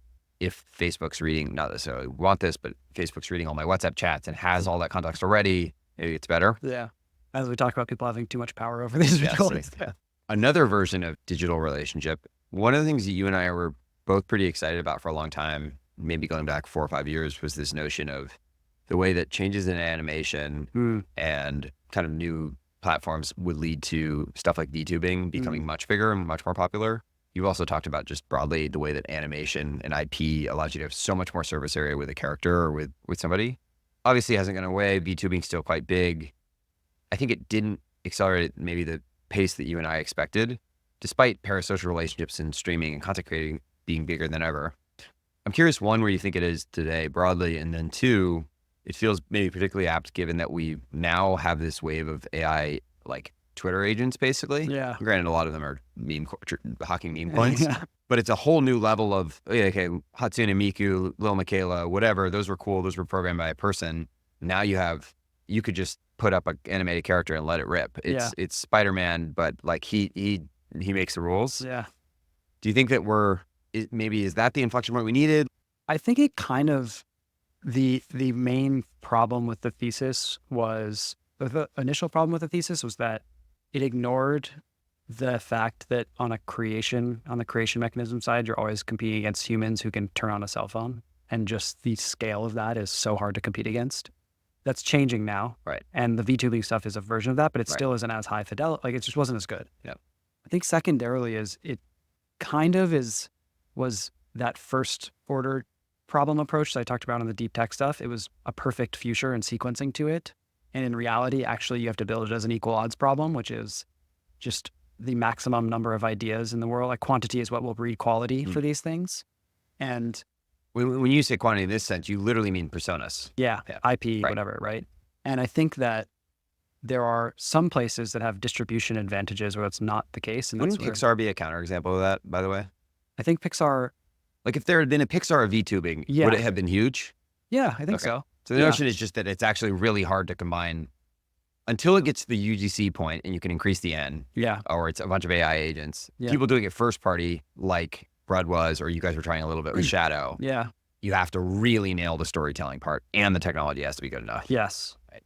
If Facebook's reading, not necessarily want this, but Facebook's reading all my WhatsApp chats and has all that context already, maybe it's better. Yeah. As we talk about people having too much power over these utilities. Yeah. Another version of digital relationship, one of the things that you and I were both pretty excited about for a long time, maybe going back 4 or 5 years, was this notion of the way that changes in animation and kind of new platforms would lead to stuff like VTubing becoming much bigger and much more popular. You've also talked about just broadly the way that animation and IP allows you to have so much more surface area with a character or with somebody. Obviously, it hasn't gone away. VTubing's still quite big. I think it didn't accelerate maybe the pace that you and I expected, despite parasocial relationships and streaming and content creating being bigger than ever. I'm curious, one, where you think it is today broadly, and then two, it feels maybe particularly apt given that we now have this wave of AI, like Twitter agents, basically. Yeah. Granted, a lot of them are hawking meme coins, but it's a whole new level of, okay, Hatsune Miku, Lil Miquela, whatever. Those were cool. Those were programmed by a person. Now you could just put up an animated character and let it rip. It's Spider-Man, but like he makes the rules. Yeah. Do you think that is that the inflection point we needed? I think it kind of, the main problem with the thesis was, the initial problem with the thesis was that it ignored the fact that on the creation mechanism side, you're always competing against humans who can turn on a cell phone. And just the scale of that is so hard to compete against. That's changing now. Right. And the VTubing stuff is a version of that, but it still isn't as high fidelity. Like, it just wasn't as good. Yeah. I think secondarily is it kind of was that first order problem approach that I talked about on the deep tech stuff. It was a perfect future and sequencing to it. And in reality, actually, you have to build it as an equal odds problem, which is just the maximum number of ideas in the world. Like, quantity is what will breed quality for these things. And when you say quantity in this sense, you literally mean personas. Yeah. IP, whatever, right? And I think that there are some places that have distribution advantages where it's not the case. And wouldn't Pixar be a counterexample of that, by the way? I think Pixar, like if there had been a Pixar of VTubing, would it have been huge? Yeah, I think so. So the notion is just that it's actually really hard to combine until it gets to the UGC point and you can increase the N. Yeah. Or it's a bunch of AI agents. People doing it first party, like Brud was, or you guys were trying a little bit with Shadow. Yeah. You have to really nail the storytelling part, and the technology has to be good enough. Yes. Right.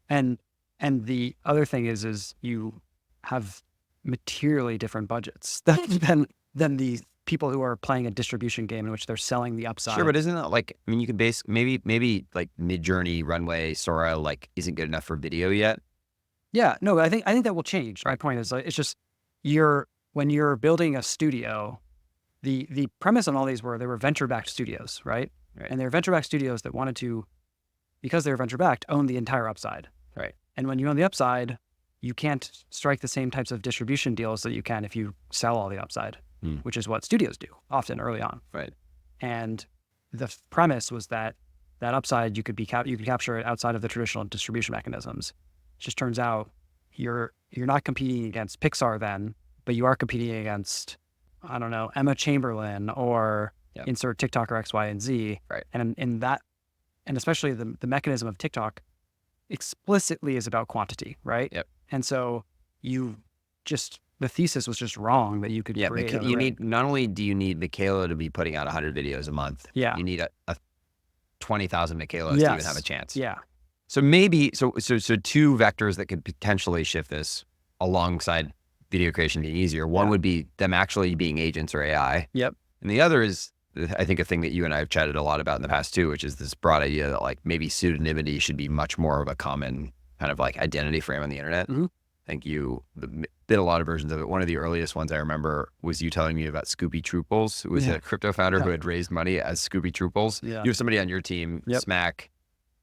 And the other thing is you have materially different budgets than the people who are playing a distribution game in which they're selling the upside. Sure, but isn't it like, I mean, you could maybe like Midjourney, Runway, Sora, like isn't good enough for video yet. Yeah, no, I think that will change. My point is, like, it's just when you're building a studio, the premise on all these were they were venture-backed studios, right? And they're venture-backed studios that wanted to, because they were venture-backed, own the entire upside. Right. And when you own the upside, you can't strike the same types of distribution deals that you can if you sell all the upside, which is what studios do often early on. Right. And the premise was that upside you could capture it outside of the traditional distribution mechanisms. It just turns out you're not competing against Pixar then, but you are competing against, I don't know, Emma Chamberlain or insert TikTok or X, Y, and Z. Right. And in that, and especially the mechanism of TikTok explicitly is about quantity, right? Yep. And so the thesis was just wrong that you could create. Not only do you need Miquela to be putting out 100 videos a month, you need a 20,000 Miquelas to even have a chance. Yeah. So maybe, so two vectors that could potentially shift this alongside video creation being easier. One would be them actually being agents or AI. Yep. And the other is, I think, a thing that you and I have chatted a lot about in the past too, which is this broad idea that like maybe pseudonymity should be much more of a common kind of like identity frame on the internet. Mm-hmm. I think you did a lot of versions of it. One of the earliest ones I remember was you telling me about Scooby Trooples, who was a crypto founder who had raised money as Scooby Trooples. Yeah. You have somebody on your team, Smack.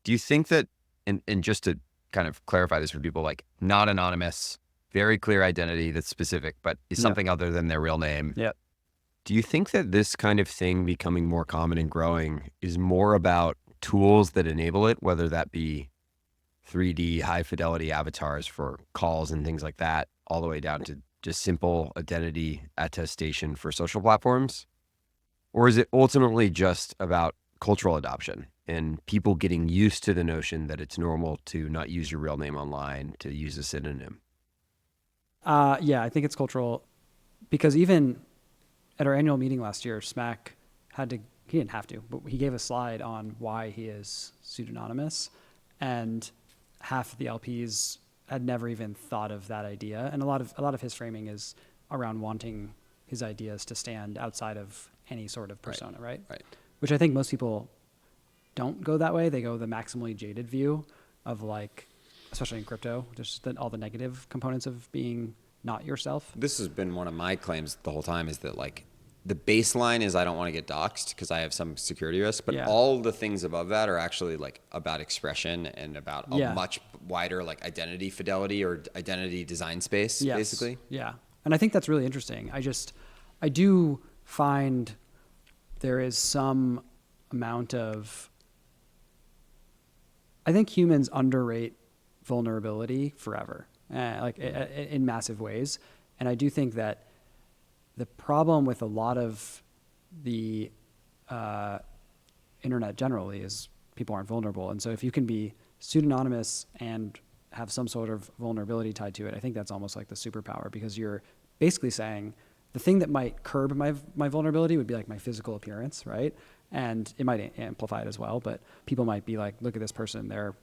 Do you think that, and just to kind of clarify this for people, like not anonymous, very clear identity that's specific, but is something other than their real name. Yeah. Do you think that this kind of thing becoming more common and growing is more about tools that enable it, whether that be 3D high fidelity avatars for calls and things like that, all the way down to just simple identity attestation for social platforms? Or is it ultimately just about cultural adoption and people getting used to the notion that it's normal to not use your real name online, to use a synonym? Yeah, I think it's cultural, because even at our annual meeting last year, Smack he didn't have to, but he gave a slide on why he is pseudonymous, and half of the LPs had never even thought of that idea. And a lot of his framing is around wanting his ideas to stand outside of any sort of persona, right? Right. Which I think most people don't go that way. They go the maximally jaded view of, like, especially in crypto, just all the negative components of being not yourself. This has been one of my claims the whole time, is that like the baseline is I don't want to get doxxed because I have some security risk, but all the things above that are actually like about expression and about a much wider like identity fidelity or identity design space, basically. Yeah. And I think that's really interesting. I do find there is some amount of, I think humans underrate vulnerability forever, in massive ways. And I do think that the problem with a lot of the internet generally is people aren't vulnerable. And so if you can be pseudonymous and have some sort of vulnerability tied to it, I think that's almost like the superpower, because you're basically saying the thing that might curb my vulnerability would be like my physical appearance, right? And it might amplify it as well, but people might be like, look at this person, they're,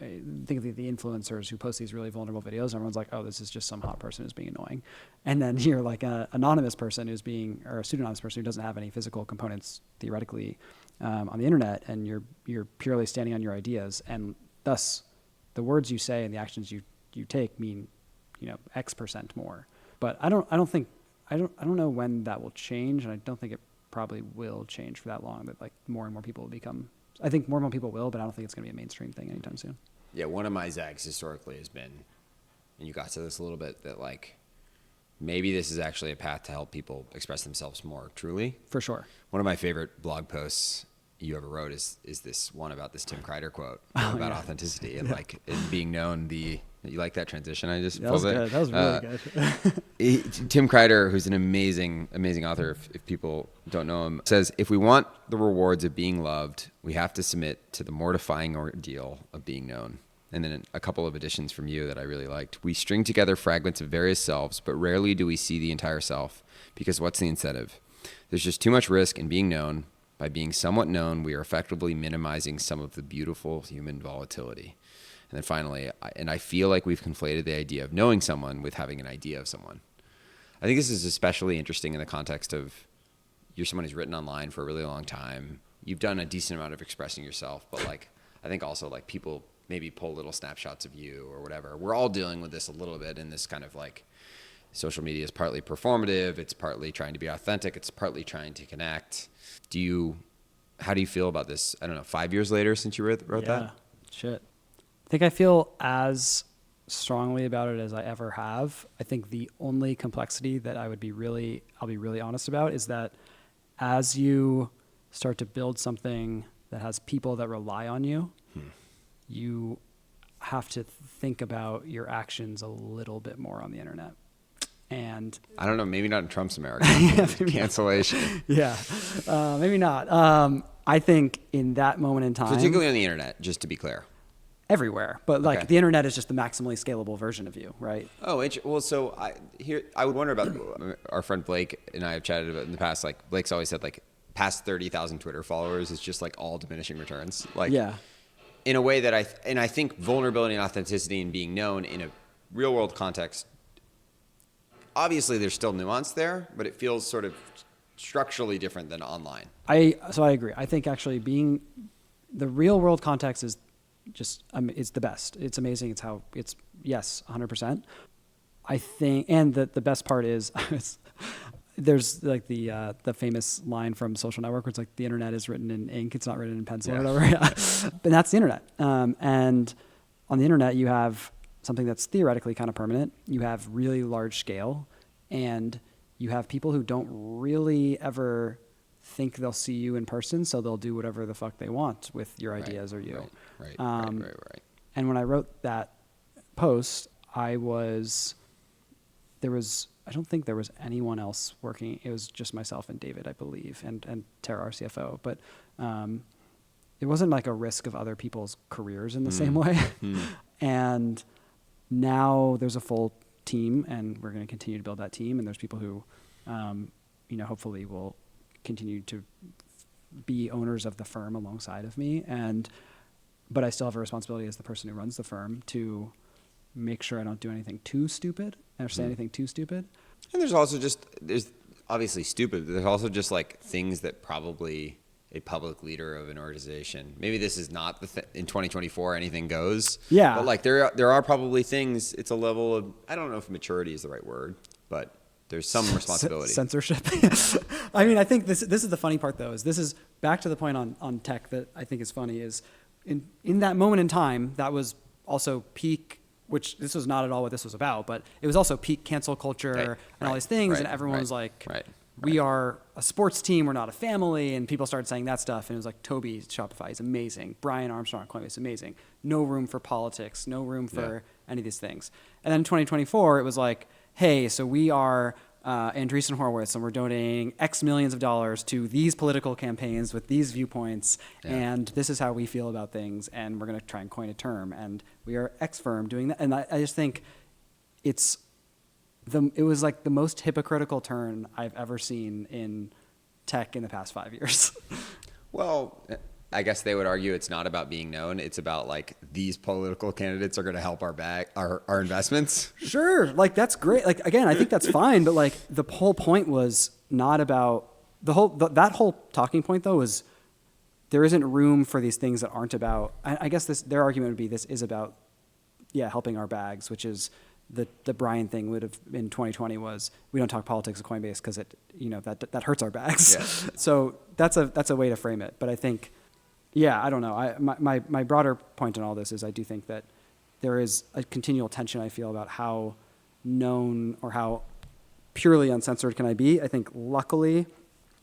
think of the influencers who post these really vulnerable videos, and everyone's like, oh, this is just some hot person who's being annoying. And then you're like an anonymous person or a pseudonymous person who doesn't have any physical components theoretically on the internet, and you're purely standing on your ideas, and thus the words you say and the actions you take mean, X% more. But I don't know when that will change, and I don't think it probably will change for that long, that like more and more people will become, I think more and more people will, but I don't think it's going to be a mainstream thing anytime soon. Yeah, one of my zags historically has been, and you got to this a little bit, that like maybe this is actually a path to help people express themselves more truly. For sure. One of my favorite blog posts you ever wrote is this one about this Tim Kreider quote about authenticity and like it being known. You like that transition I just pulled there? That was really good. Tim Kreider, who's an amazing author, if people don't know him, says, if we want the rewards of being loved, we have to submit to the mortifying ordeal of being known. And then a couple of additions from you that I really liked. We string together fragments of various selves, but rarely do we see the entire self, because what's the incentive? There's just too much risk in being known. By being somewhat known, we are effectively minimizing some of the beautiful human volatility. And then finally, I feel like we've conflated the idea of knowing someone with having an idea of someone. I think this is especially interesting in the context of you're someone who's written online for a really long time. You've done a decent amount of expressing yourself, but like I think also like people maybe pull little snapshots of you or whatever. We're all dealing with this a little bit in this kind of like social media is partly performative. It's partly trying to be authentic. It's partly trying to connect. How do you feel about this? I don't know, 5 years later since you wrote that? Shit. I think I feel as strongly about it as I ever have. I think the only complexity that I'll be really honest about is that as you start to build something that has people that rely on you, you have to think about your actions a little bit more on the internet. And I don't know, maybe not in Trump's America. Cancellation. Maybe not. I think in that moment in time, particularly on the internet, just to be clear, everywhere, but like the internet is just the maximally scalable version of you, right? Oh, well, so I would wonder about our friend Blake and I have chatted about in the past. Like Blake's always said, like past 30,000 Twitter followers is just like all diminishing returns. Like, in a way that I think vulnerability and authenticity and being known in a real world context. Obviously, there's still nuance there, but it feels sort of structurally different than online. So I agree. I think actually being the real world context is just it's the best. It's amazing. It's yes, 100%. I think, and the best part is there's like the famous line from Social Network where it's like the internet is written in ink, it's not written in pencil or whatever. But that's the internet. And on the internet you have something that's theoretically kind of permanent. You have really large scale, and you have people who don't really ever think they'll see you in person, so they'll do whatever the fuck they want with your ideas or you. Right. And when I wrote that post, I was I don't think there was anyone else working. It was just myself and David, I believe, and Tara, our CFO. But it wasn't like a risk of other people's careers in the same way. And now there's a full team, and we're going to continue to build that team. And there's people who, hopefully will continue to be owners of the firm alongside of me. But I still have a responsibility as the person who runs the firm to make sure I don't do anything too stupid or say anything too stupid. And there's obviously stupid, but there's also just like things that probably a public leader of an organization, maybe this is not in 2024 anything goes. Yeah. But like there are probably things, it's a level of, I don't know if maturity is the right word, but there's some responsibility. Censorship. I mean, I think this is the funny part though, is this is back to the point on tech that I think is funny is in that moment in time, that was also peak, which this was not at all what this was about, but it was also peak cancel culture and all these things. And everyone was like, we are a sports team, we're not a family. And people started saying that stuff. And it was like, Toby, Shopify is amazing. Brian Armstrong, Coinbase, amazing. No room for politics, no room for any of these things. And then 2024, it was like, hey, so we are Andreessen Horowitz, and we're donating X millions of dollars to these political campaigns with these viewpoints, and this is how we feel about things, and we're going to try and coin a term, and we are X firm doing that. And I just think it was like the most hypocritical turn I've ever seen in tech in the past 5 years. Well, I guess they would argue it's not about being known. It's about like these political candidates are going to help our investments. Sure. Like that's great. Like, again, I think that's fine. But like the whole point was not about that whole talking point though was there isn't room for these things that aren't about, I guess their argument would be this is about, helping our bags, which is the Bryan thing would have in 2020 was we don't talk politics at Coinbase because that hurts our bags. Yeah. So that's a way to frame it. But I think, I don't know. My broader point in all this is I do think that there is a continual tension I feel about how known or how purely uncensored can I be. I think luckily,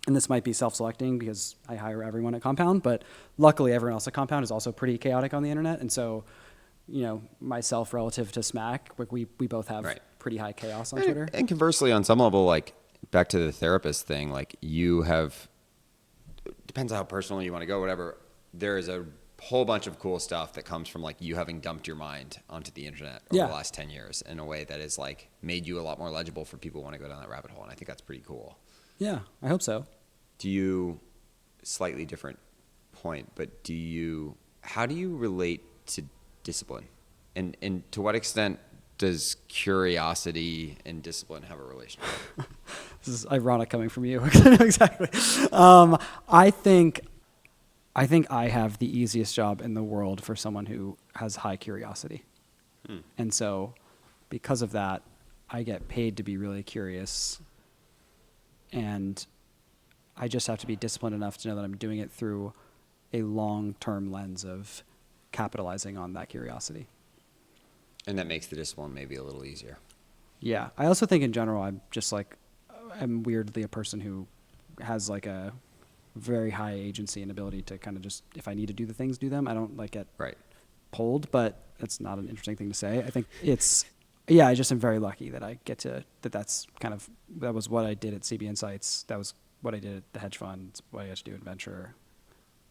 and this might be self-selecting because I hire everyone at Compound, but luckily everyone else at Compound is also pretty chaotic on the internet. And so, myself relative to Smack, we both have pretty high chaos on Twitter. And conversely, on some level, like back to the therapist thing, like you have, depends on how personal you want to go, whatever. There is a whole bunch of cool stuff that comes from like you having dumped your mind onto the internet over the last 10 years in a way that is like made you a lot more legible for people who want to go down that rabbit hole. And I think that's pretty cool. Yeah, I hope so. Slightly different point, but how do you relate to discipline? And to what extent does curiosity and discipline have a relationship? This is ironic coming from you. Exactly. I think I have the easiest job in the world for someone who has high curiosity. And so because of that, I get paid to be really curious. And I just have to be disciplined enough to know that I'm doing it through a long-term lens of capitalizing on that curiosity. And that makes the discipline maybe a little easier. Yeah. I also think in general, I'm weirdly a person who has like a very high agency and ability to kind of just, if I need to do the things, do them. I don't like get pulled, but that's not an interesting thing to say. I think I just am very lucky that I get to, that was what I did at CB Insights. That was what I did at the hedge fund. It's what I had to do in venture.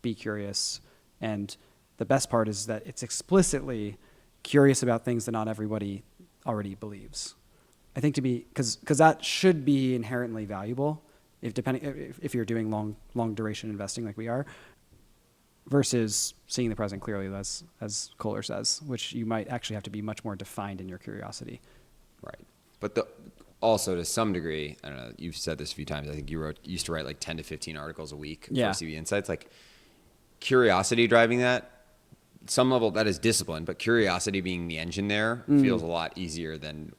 Be curious. And the best part is that it's explicitly curious about things that not everybody already believes. I think because that should be inherently valuable if you're doing long duration investing like we are, versus seeing the present clearly, as Kohler says, which you might actually have to be much more defined in your curiosity. Right. But also to some degree, I don't know, you've said this a few times, I think you used to write like 10 to 15 articles a week for CB Insights. Like curiosity driving that, some level that is discipline, but curiosity being the engine there feels a lot easier than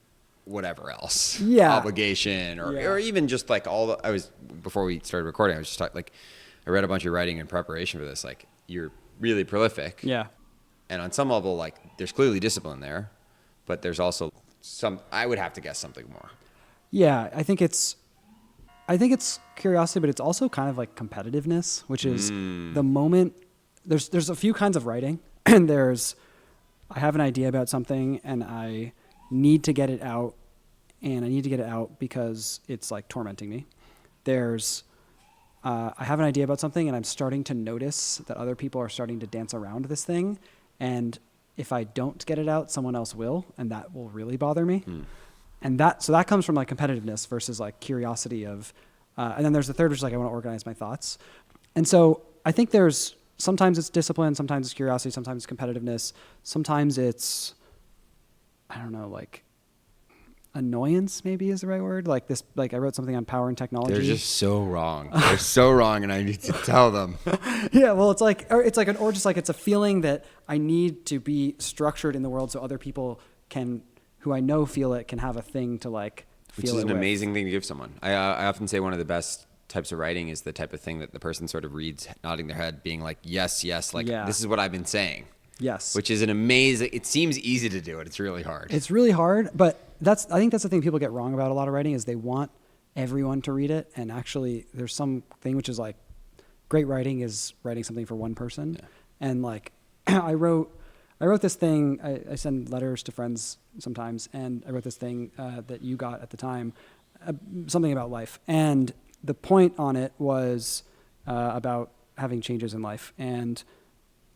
whatever else. Obligation or even just like before we started recording, I was just talking, like I read a bunch of writing in preparation for this. Like you're really prolific. Yeah. And on some level, like there's clearly discipline there, but there's also I would have to guess something more. Yeah. I think it's curiosity, but it's also kind of like competitiveness, which is the moment there's a few kinds of writing and I have an idea about something and I need to get it out and I need to get it out because it's like tormenting me. There's I have an idea about something, and I'm starting to notice that other people are starting to dance around this thing, and if I don't get it out, someone else will, and that will really bother me. And that comes from like competitiveness versus like curiosity of, and then there's the third, which is like I want to organize my thoughts. And so I think sometimes it's discipline, sometimes it's curiosity, sometimes it's competitiveness, sometimes it's, I don't know, like annoyance maybe is the right word. Like I wrote something on power and technology. They're just so wrong. They're so wrong, and I need to tell them. Yeah, well, it's just like it's a feeling that I need to be structured in the world so other people who I know feel it, can have a thing to like feel it. Which is an with. amazing thing to give someone. I often say one of the best types of writing is the type of thing that the person sort of reads, nodding their head, being like, yes, like this is what I've been saying. Yes. Which is an amazing, it seems easy to do it. It's really hard. It's really hard, but I think that's the thing people get wrong about a lot of writing is they want everyone to read it. And actually there's some thing which is like great writing is writing something for one person. Yeah. And like I wrote this thing, I send letters to friends sometimes, and I wrote this thing that you got at the time, something about life. And the point on it was about having changes in life. And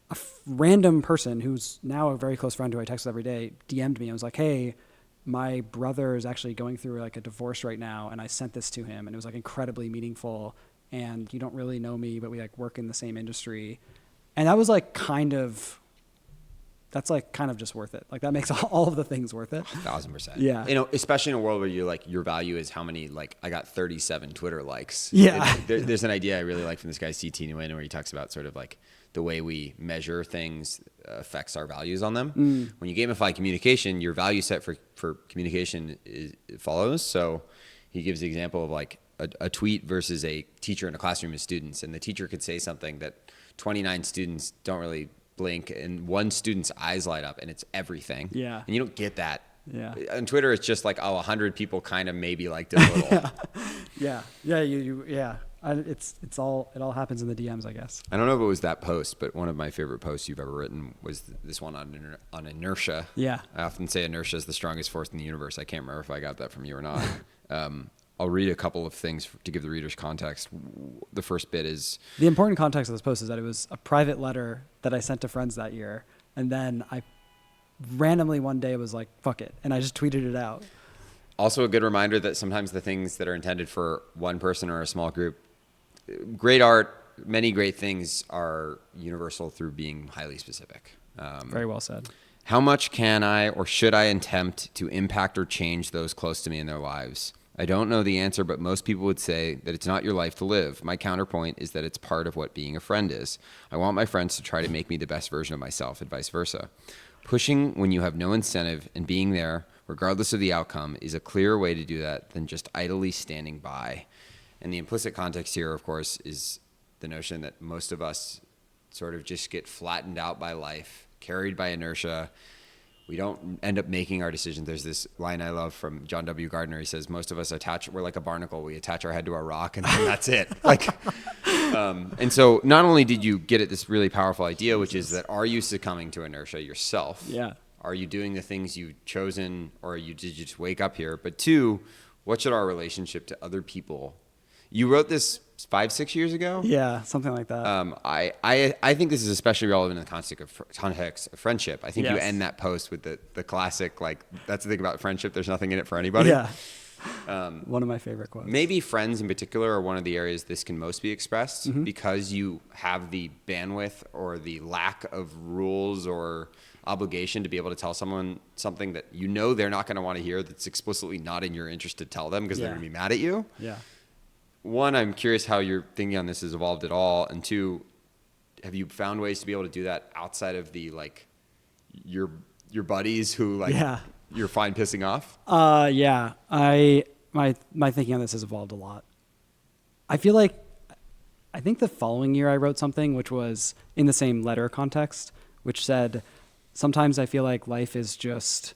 a random person who's now a very close friend who I text every day DM'd me and was like, hey, my brother is actually going through like a divorce right now, and I sent this to him, and it was like incredibly meaningful, and you don't really know me, but we like work in the same industry. And that was like kind of just worth it. Like that makes all of the things worth it. 1,000%. Yeah. You know, especially in a world where you're like, your value is how many, like I got 37 Twitter likes. Yeah. There's an idea I really like from this guy, C.T. Nguyen, where he talks about sort of like the way we measure things affects our values on them. When you gamify communication, your value set for communication follows. So he gives the example of like a tweet versus a teacher in a classroom of students. And the teacher could say something that 29 students don't really blink, and one student's eyes light up, and it's everything. Yeah. And you don't get that. Yeah. On Twitter, it's just like, 100 people kind of maybe liked it a little. Yeah. It all happens in the DMs, I guess. I don't know if it was that post, but one of my favorite posts you've ever written was this one on inertia. Yeah. I often say inertia is the strongest force in the universe. I can't remember if I got that from you or not. I'll read a couple of things to give the readers context. The first bit is... The important context of this post is that it was a private letter that I sent to friends that year. And then I randomly one day was like, fuck it. And I just tweeted it out. Also a good reminder that sometimes the things that are intended for one person or a small group, great art, many great things are universal through being highly specific. Very well said. How much can I or should I attempt to impact or change those close to me in their lives? I don't know the answer, but most people would say that it's not your life to live. My counterpoint is that it's part of what being a friend is. I want my friends to try to make me the best version of myself and vice versa. Pushing when you have no incentive and being there, regardless of the outcome, is a clearer way to do that than just idly standing by. And the implicit context here, of course, is the notion that most of us sort of just get flattened out by life, carried by inertia. We don't end up making our decisions. There's this line I love from John W. Gardner. He says, most of us we're like a barnacle. We attach our head to a rock and then that's it. And so not only did you get at this really powerful idea, which is that are you succumbing to inertia yourself? Yeah. Are you doing the things you've chosen, or did you just wake up here? But two, what should our relationship to other people? You wrote this 5-6 years ago? Yeah, something like that. I think this is especially relevant in the context of friendship. I think you end that post with the classic, like, that's the thing about friendship, there's nothing in it for anybody. Yeah. One of my favorite quotes. Maybe friends in particular are one of the areas this can most be expressed because you have the bandwidth or the lack of rules or obligation to be able to tell someone something that you know they're not going to want to hear, that's explicitly not in your interest to tell them because they're going to be mad at you. Yeah. One, I'm curious how your thinking on this has evolved at all. And two, have you found ways to be able to do that outside of the, like, your buddies who, like, you're fine pissing off? Yeah. My thinking on this has evolved a lot. I think the following year I wrote something which was in the same letter context, which said, sometimes I feel like life is just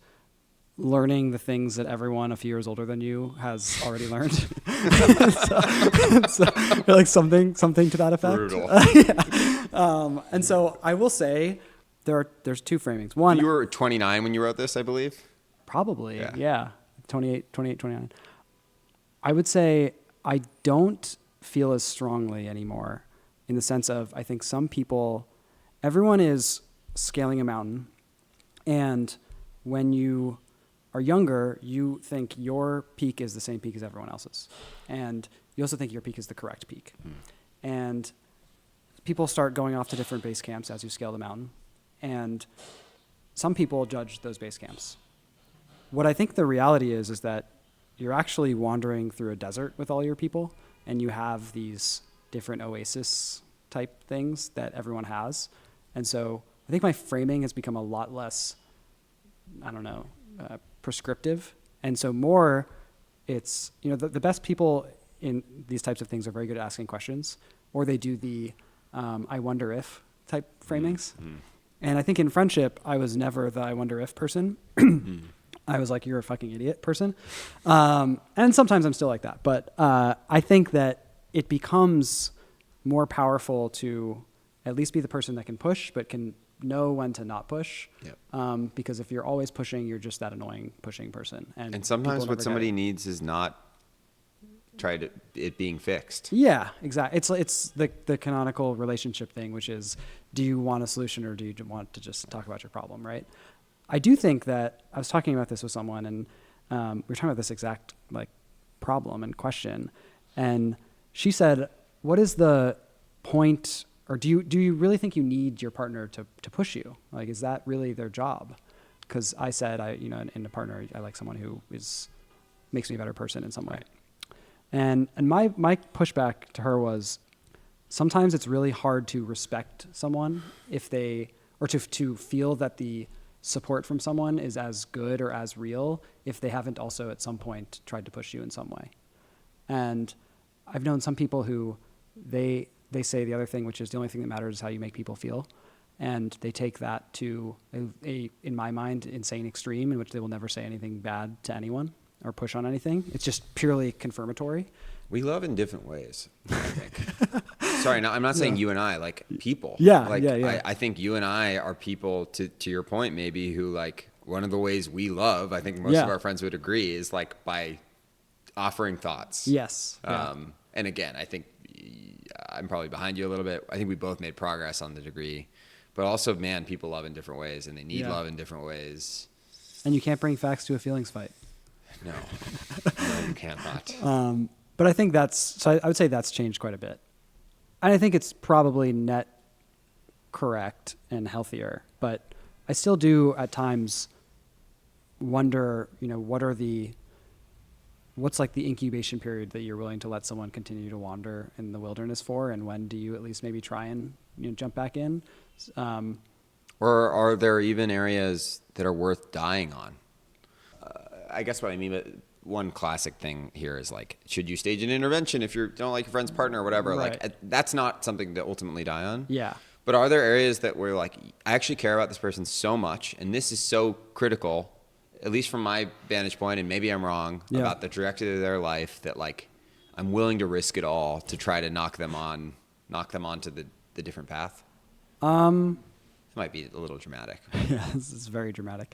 learning the things that everyone a few years older than you has already learned. so like something to that effect. Brutal. And so I will say there's two framings. One, you were 29 when you wrote this, I believe. Probably, yeah. 28, 29. I would say I don't feel as strongly anymore in the sense of I think some people, everyone is scaling a mountain. And when you are younger, you think your peak is the same peak as everyone else's. And you also think your peak is the correct peak. And people start going off to different base camps as you scale the mountain. And some people judge those base camps. What I think the reality is that you're actually wandering through a desert with all your people, and you have these different oasis type things that everyone has. And so I think my framing has become a lot less, prescriptive. And so more it's, the best people in these types of things are very good at asking questions, or they do the I wonder if type framings. And I think in friendship, I was never the I wonder if person. I was like, you're a fucking idiot person. And sometimes I'm still like that. But I think that it becomes more powerful to at least be the person that can push, but can know when to not push. Yep. Because if you're always pushing, you're just that annoying pushing person. And sometimes what somebody needs is not it being fixed. Yeah, exactly. It's the canonical relationship thing, which is, do you want a solution or do you want to just talk about your problem, right? I do think that I was talking about this with someone, and we were talking about this exact problem and question, and she said, "What is the point, or do you really think you need your partner to push you? Like, is that really their job?" Because I said, in a partner, I like someone who makes me a better person in some way. Right. And my pushback to her was, sometimes it's really hard to respect someone or to feel that the support from someone is as good or as real if they haven't also at some point tried to push you in some way. And I've known some people who they say the other thing, which is the only thing that matters is how you make people feel. And they take that to in my mind, insane extreme in which they will never say anything bad to anyone or push on anything. It's just purely confirmatory. We love in different ways, I think. Sorry, I'm not saying you and I, like people. Yeah, yeah. I think you and I are people, to your point, maybe, who one of the ways we love, I think most of our friends would agree, is by offering thoughts. Yes. And again, I think I'm probably behind you a little bit. I think we both made progress on the degree. But also, man, people love in different ways, and they need love in different ways. And you can't bring facts to a feelings fight. No, you can't not. But I think I would say that's changed quite a bit. And I think it's probably net correct and healthier. But I still do at times wonder, what's the incubation period that you're willing to let someone continue to wander in the wilderness for? And when do you at least maybe try and jump back in? Or are there even areas that are worth dying on? I guess what I mean, but one classic thing here is should you stage an intervention if you don't like your friend's partner or whatever? Right. That's not something to ultimately die on. Yeah. But are there areas that where I actually care about this person so much, and this is so critical, at least from my vantage point, and maybe I'm wrong about the trajectory of their life, that I'm willing to risk it all to try to knock them onto the different path? It might be a little dramatic. Yeah, this is very dramatic.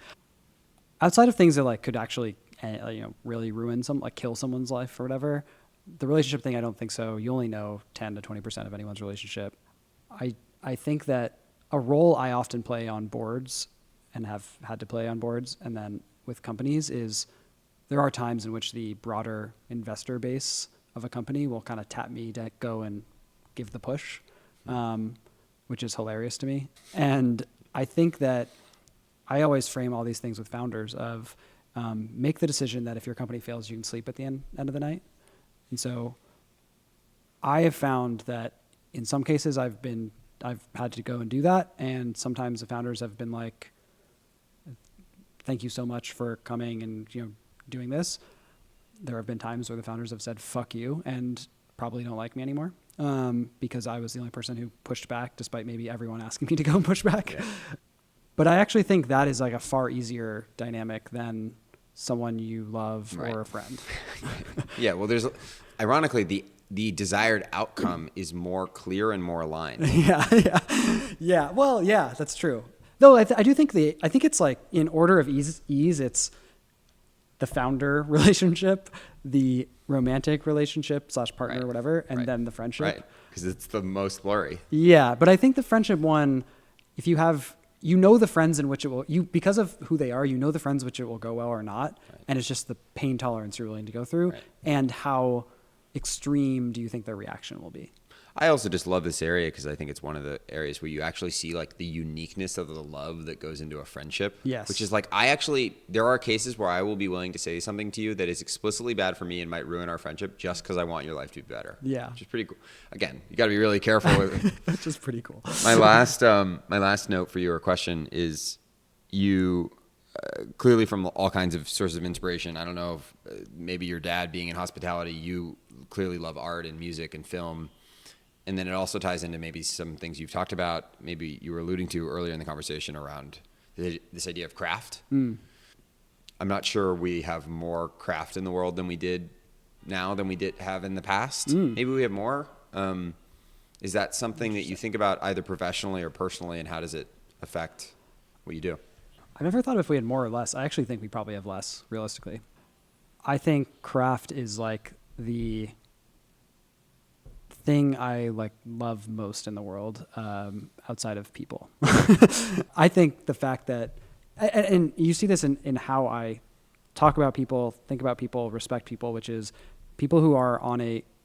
Outside of things that could actually really ruin kill someone's life or whatever, the relationship thing, I don't think so. You only know 10 to 20% of anyone's relationship. I think that a role I often play on boards and have had to play on boards and then with companies is there are times in which the broader investor base of a company will kind of tap me to go and give the push, which is hilarious to me. And I think that I always frame all these things with founders of make the decision that if your company fails, you can sleep at the end of the night. And so I have found that in some cases I've had to go and do that. And sometimes the founders have been like, thank you so much for coming and doing this. There have been times where the founders have said, fuck you, and probably don't like me anymore because I was the only person who pushed back despite maybe everyone asking me to go and push back. Yeah. But I actually think that is a far easier dynamic than someone you love or a friend. Yeah, well, there's ironically the desired outcome is more clear and more aligned. Yeah. Well, yeah, that's true. Though I do think I think it's in order of ease. It's the founder relationship, the romantic relationship / partner Right. or whatever, and Right. then the friendship. Right. Because it's the most blurry. Yeah, but I think the friendship one, if you have, the friends in which it will, because of who they are, the friends which it will go well or not, Right. and it's just the pain tolerance you're willing to go through, Right. and how extreme do you think their reaction will be? I also just love this area because I think it's one of the areas where you actually see like the uniqueness of the love that goes into a friendship. Yes. Which is like, there are cases where I will be willing to say something to you that is explicitly bad for me and might ruin our friendship just because I want your life to be better. Yeah. Which is pretty cool. Again, you got to be really careful with it. Which is pretty cool. My last note for you or question is you clearly from all kinds of sources of inspiration. I don't know if maybe your dad being in hospitality, you clearly love art and music and film. And then it also ties into maybe some things you've talked about, maybe you were alluding to earlier in the conversation around this idea of craft. I'm not sure we have more craft in the world than we did now than we did have in the past. Maybe we have more. Is that something that you think about either professionally or personally, and how does it affect what you do? I've never thought if we had more or less. I actually think we probably have less, realistically. I think craft is like the thing I like love most in the world, outside of people. I think the fact that, and you see this in how I talk about people, think about people, respect people, which is people who are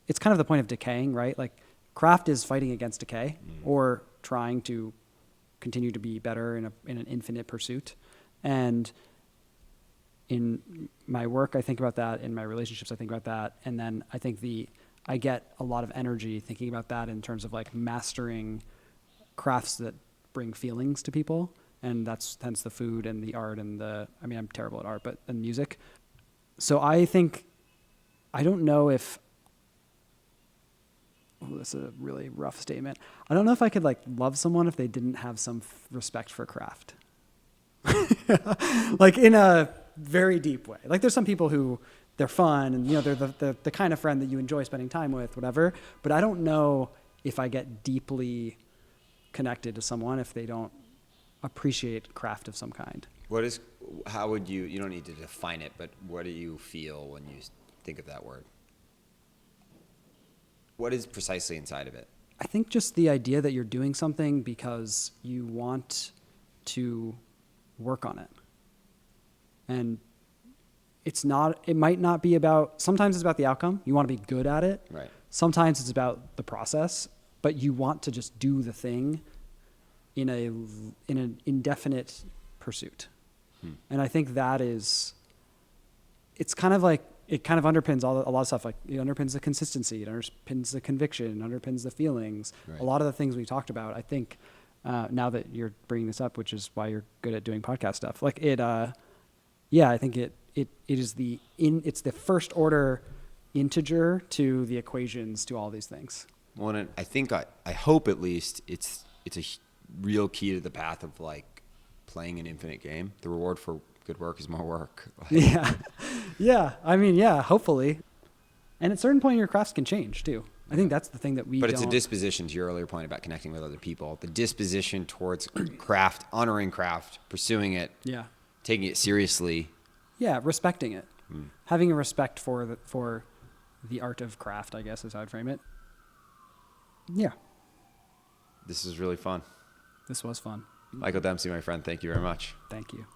it's kind of the point of decaying, right? Like craft is fighting against decay or trying to continue to be better in an infinite pursuit. And in my work, I think about that. In my relationships, I think about that. And then I think I get a lot of energy thinking about that in terms of like mastering crafts that bring feelings to people. And that's hence the food and the art and I'm terrible at art, and music. So I don't know if, that's a really rough statement. I don't know if I could like love someone if they didn't have some respect for craft. Like in a very deep way. Like there's some people who they're fun and they're the kind of friend that you enjoy spending time with, whatever. But I don't know if I get deeply connected to someone if they don't appreciate craft of some kind. How would you don't need to define it, but what do you feel when you think of that word? What is precisely inside of it? I think just the idea that you're doing something because you want to work on it. And it might not be sometimes it's about the outcome. You want to be good at it. Right. Sometimes it's about the process, but you want to just do the thing in an indefinite pursuit. And I think it's kind of like, it kind of underpins a lot of stuff. Like it underpins the consistency, it underpins the conviction, it underpins the feelings. Right. A lot of the things we talked about, I think, now that you're bringing this up, which is why you're good at doing podcast stuff. Like I think it's the first order integer to the equations to all these things. Well, and I hope at least it's a real key to the path of like playing an infinite game. The reward for good work is more work. Yeah. Yeah. Hopefully. And at a certain point, your crafts can change too. I think that's the thing that But it's a disposition, to your earlier point about connecting with other people, the disposition towards craft, honoring craft, pursuing it, taking it seriously. Yeah, respecting it. Having a respect for the art of craft, I guess is how I'd frame it. Yeah. This is really fun. This was fun. Michael Dempsey, my friend, thank you very much. Thank you.